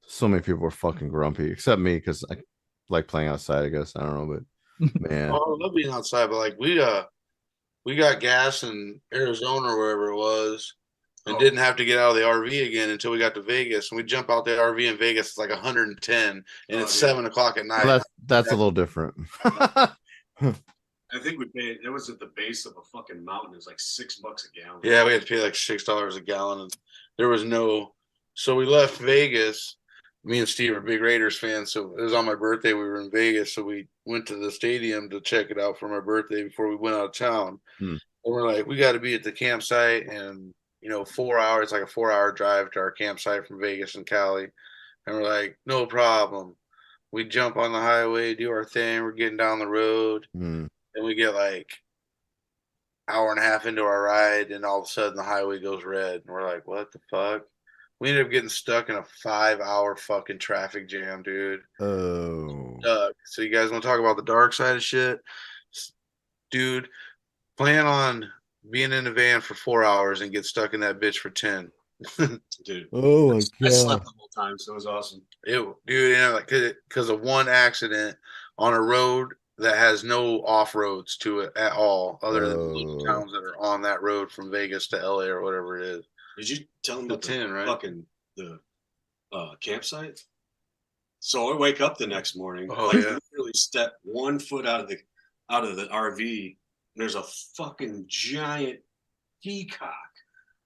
so many people were fucking grumpy except me because I like playing outside, I guess. I don't know, but man. Oh, I love being outside, but like we got gas in Arizona or wherever it was, and didn't have to get out of the RV again until we got to Vegas. And we jump out the RV in Vegas, it's like 110, and it's 7 o'clock at night. Well, that's a little different. I think we paid. It was at the base of a fucking mountain. It was like $6 a gallon. Yeah, we had to pay like $6 a gallon, and there was no. So we left Vegas. Me and Steve are big Raiders fans, so it was on my birthday. We were in Vegas, so we went to the stadium to check it out for my birthday before we went out of town. And we're like, we got to be at the campsite, and 4 hours, like a 4-hour drive to our campsite from Vegas and Cali. And we're like, no problem. We jump on the highway, do our thing. We're getting down the road, and we get like hour and a half into our ride, and all of a sudden the highway goes red, and we're like, what the fuck? We ended up getting stuck in a 5-hour fucking traffic jam, dude. Oh. So you guys want to talk about the dark side of shit? Dude, plan on being in the van for 4 hours and get stuck in that bitch for 10. Dude, Oh my I slept god. the whole time, so it was awesome. Dude, yeah, like because of one accident on a road that has no off roads to it at all, other than the little Oh. towns that are on that road from Vegas to LA or whatever it is. Did you tell them The about 10, right? fucking the campsite? So I wake up the next morning. Oh, like, yeah. literally step 1 foot out of the RV. And there's a fucking giant peacock,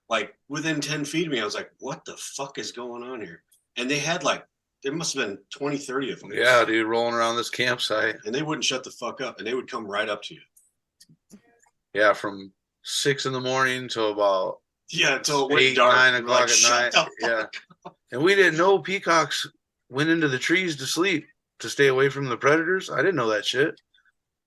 like within 10 feet of me. I was like, "What the fuck is going on here?" And they had like there must have been 20, 30 of them. Yeah, dude, rolling around this campsite. And they wouldn't shut the fuck up, and they would come right up to you. Yeah, from 6 in the morning till about Yeah, until it went 8, dark. 9 You're o'clock like, at "Shut night. the Yeah, fuck up." and we didn't know peacocks went into the trees to sleep to stay away from the predators. I didn't know that shit.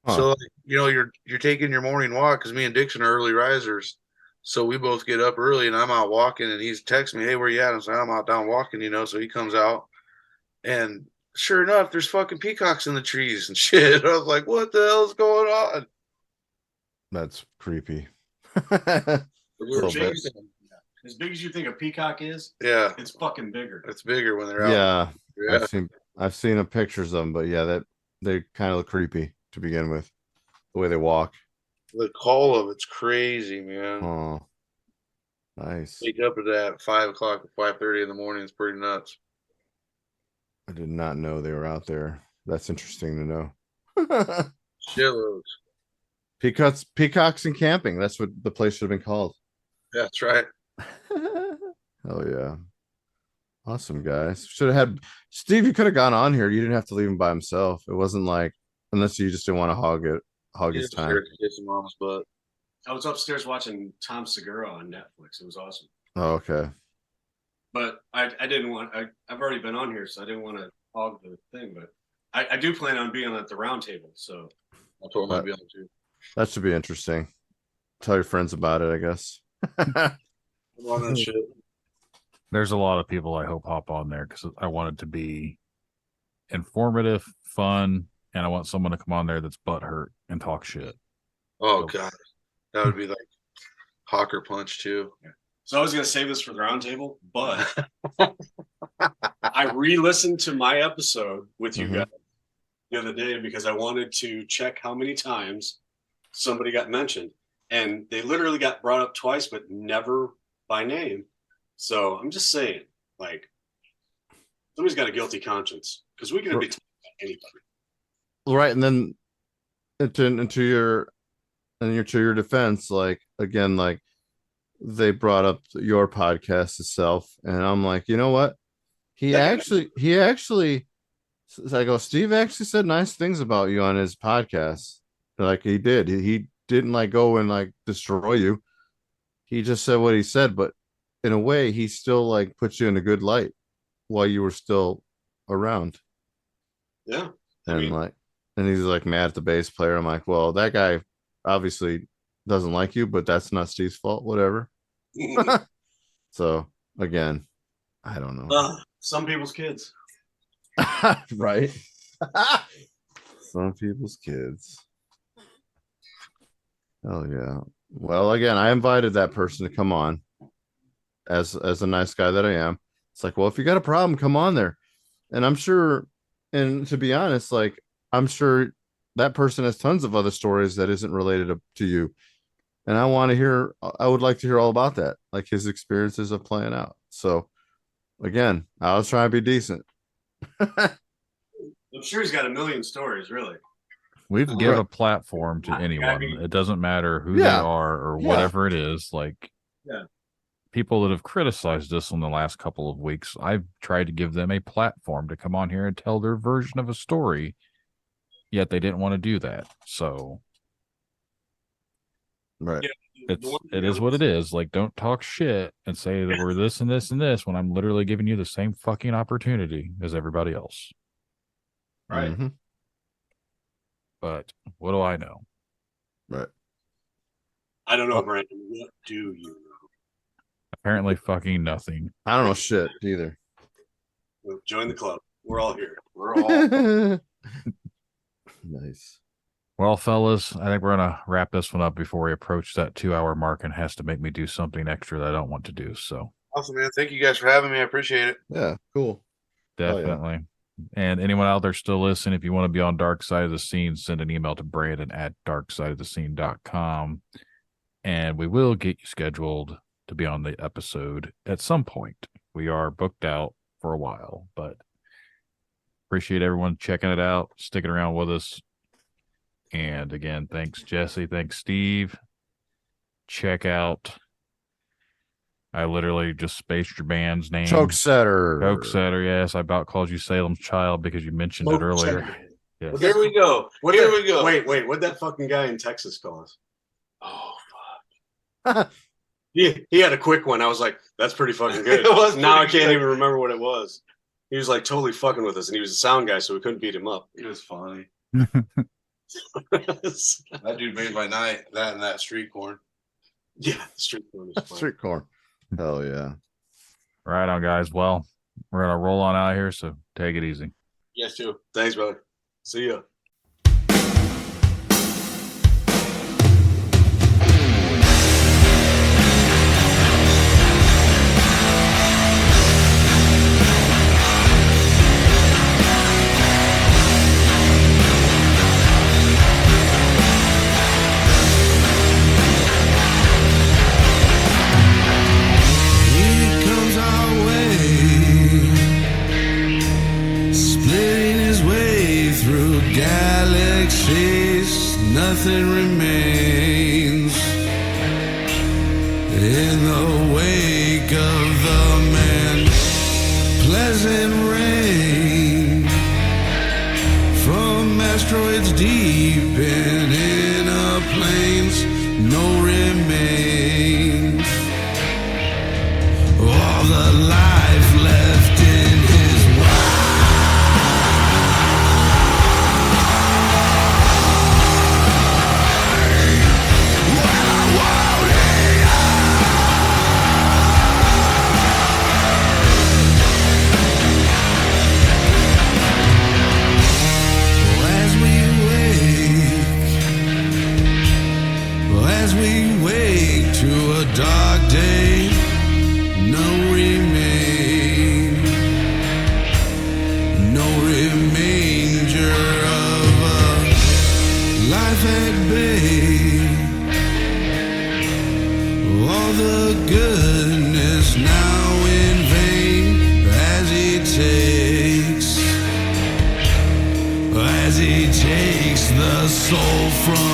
Huh. So you're taking your morning walk because me and Dixon are early risers. So we both get up early and I'm out walking and he's texting me, "Hey, where you at?" I'm saying, "I'm out down walking, So he comes out and sure enough, there's fucking peacocks in the trees and shit. I was like, "What the hell's going on?" That's creepy. We were Little bit. chasing them. As big as you think a peacock is, Yeah, it's fucking bigger. it's bigger when they're out. Yeah, Yeah. I've seen the pictures of them, but yeah, that they kind of look creepy to begin with. The way they walk. The call of it's crazy, man. Oh, nice. Wake up at that 5 o'clock, 5:30 in the morning. It's pretty nuts. I did not know they were out there. That's interesting to know. Shitloads. Peacocks and camping. That's what the place should have been called. Yeah, that's right. Oh yeah. Awesome, guys. Should have had Steve. You could have gone on here. You didn't have to leave him by himself. It wasn't like unless you just didn't want to hog his time. Kiss your mom's butt. I was upstairs watching Tom Segura on Netflix. It was awesome. Oh, okay. But I didn't want. I've already been on here, so I didn't want to hog the thing. But I do plan on being at the round table. So I told him I'd be on too. That should be interesting. Tell your friends about it, I guess. I'm on that shit. There's a lot of people I hope hop on there because I want it to be informative, fun, and I want someone to come on there that's butthurt and talk shit. Oh god, that would be like Hawker Punch too. So I was going to save this for the round table, but I re-listened to my episode with you guys the other day because I wanted to check how many times somebody got mentioned. And they literally got brought up twice, but never by name. So I'm just saying, like, somebody's got a guilty conscience because we can be talking about anybody. Right, and then to your defense, like again, like they brought up your podcast itself, and I'm like, you know what? He actually I go, Steve actually said nice things about you on his podcast. Like he did. He didn't like go and like destroy you. He just said what he said, but in a way, he still like puts you in a good light while you were still around. Yeah. And he's like mad at the bass player. I'm like, well, that guy obviously doesn't like you, but that's not Steve's fault. Whatever. So again, I don't know. Some people's kids. Right. Some people's kids. Oh yeah. Well, again, I invited that person to come on as a nice guy that I am. It's like, well, if you got a problem, come on there. And I'm sure, and to be honest, like I'm sure that person has tons of other stories that isn't related to you. And I would like to hear all about that, like his experiences of playing out. So again, I was trying to be decent. I'm sure he's got a million stories, really. We give a platform to anyone. It doesn't matter who they are or whatever it is. Like people that have criticized us in the last couple of weeks, I've tried to give them a platform to come on here and tell their version of a story, yet they didn't want to do that. So right. It is what it is. Like, don't talk shit and say that we're this and this and this when I'm literally giving you the same fucking opportunity as everybody else. Right. Mm-hmm. But what do I know? Right. I don't know, Brandon. What do you know? Apparently fucking nothing. I don't know shit either. Well, join the club. We're all here. We're all Nice. Well, fellas, I think we're going to wrap this one up before we approach that 2-hour mark and has to make me do something extra that I don't want to do. So Awesome, man. Thank you guys for having me. I appreciate it. Yeah, cool. Oh, yeah. Definitely. And anyone out there still listening, if you want to be on Dark Side of the Scene, send an email to Brandon at darksideofthescene.com. And we will get you scheduled to be on the episode at some point. We are booked out for a while, but appreciate everyone checking it out, sticking around with us. And again, thanks, Jessi. Thanks, Steve. Check out. I literally just spaced your band's name. Chokesetter. Yes, I about called you Salem's Child because you mentioned it earlier. Yes. Well, here we go. Here we go. Wait. What'd that fucking guy in Texas call us? Oh, fuck. he had a quick one. I was like, that's pretty fucking good. Now I can't even remember what it was. He was like totally fucking with us, and he was a sound guy, so we couldn't beat him up. It was funny. That dude made my night. That and that street corn. Yeah, street corn is fun. Street corn. Hell yeah. Right on, guys. Well, we're going to roll on out of here, so take it easy. Yes, too. Thanks, brother. See ya. Nothing remains in the wake of the man. Pleasant rain from asteroids deep in inner planes. No remains. All the life left in his dark day, no remain, no remainder of a life at bay. All the goodness now in vain as he takes the soul from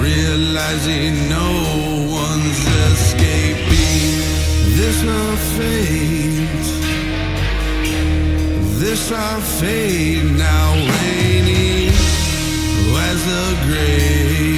realizing no one's escaping this our fate, this our fate now reigning as the grave.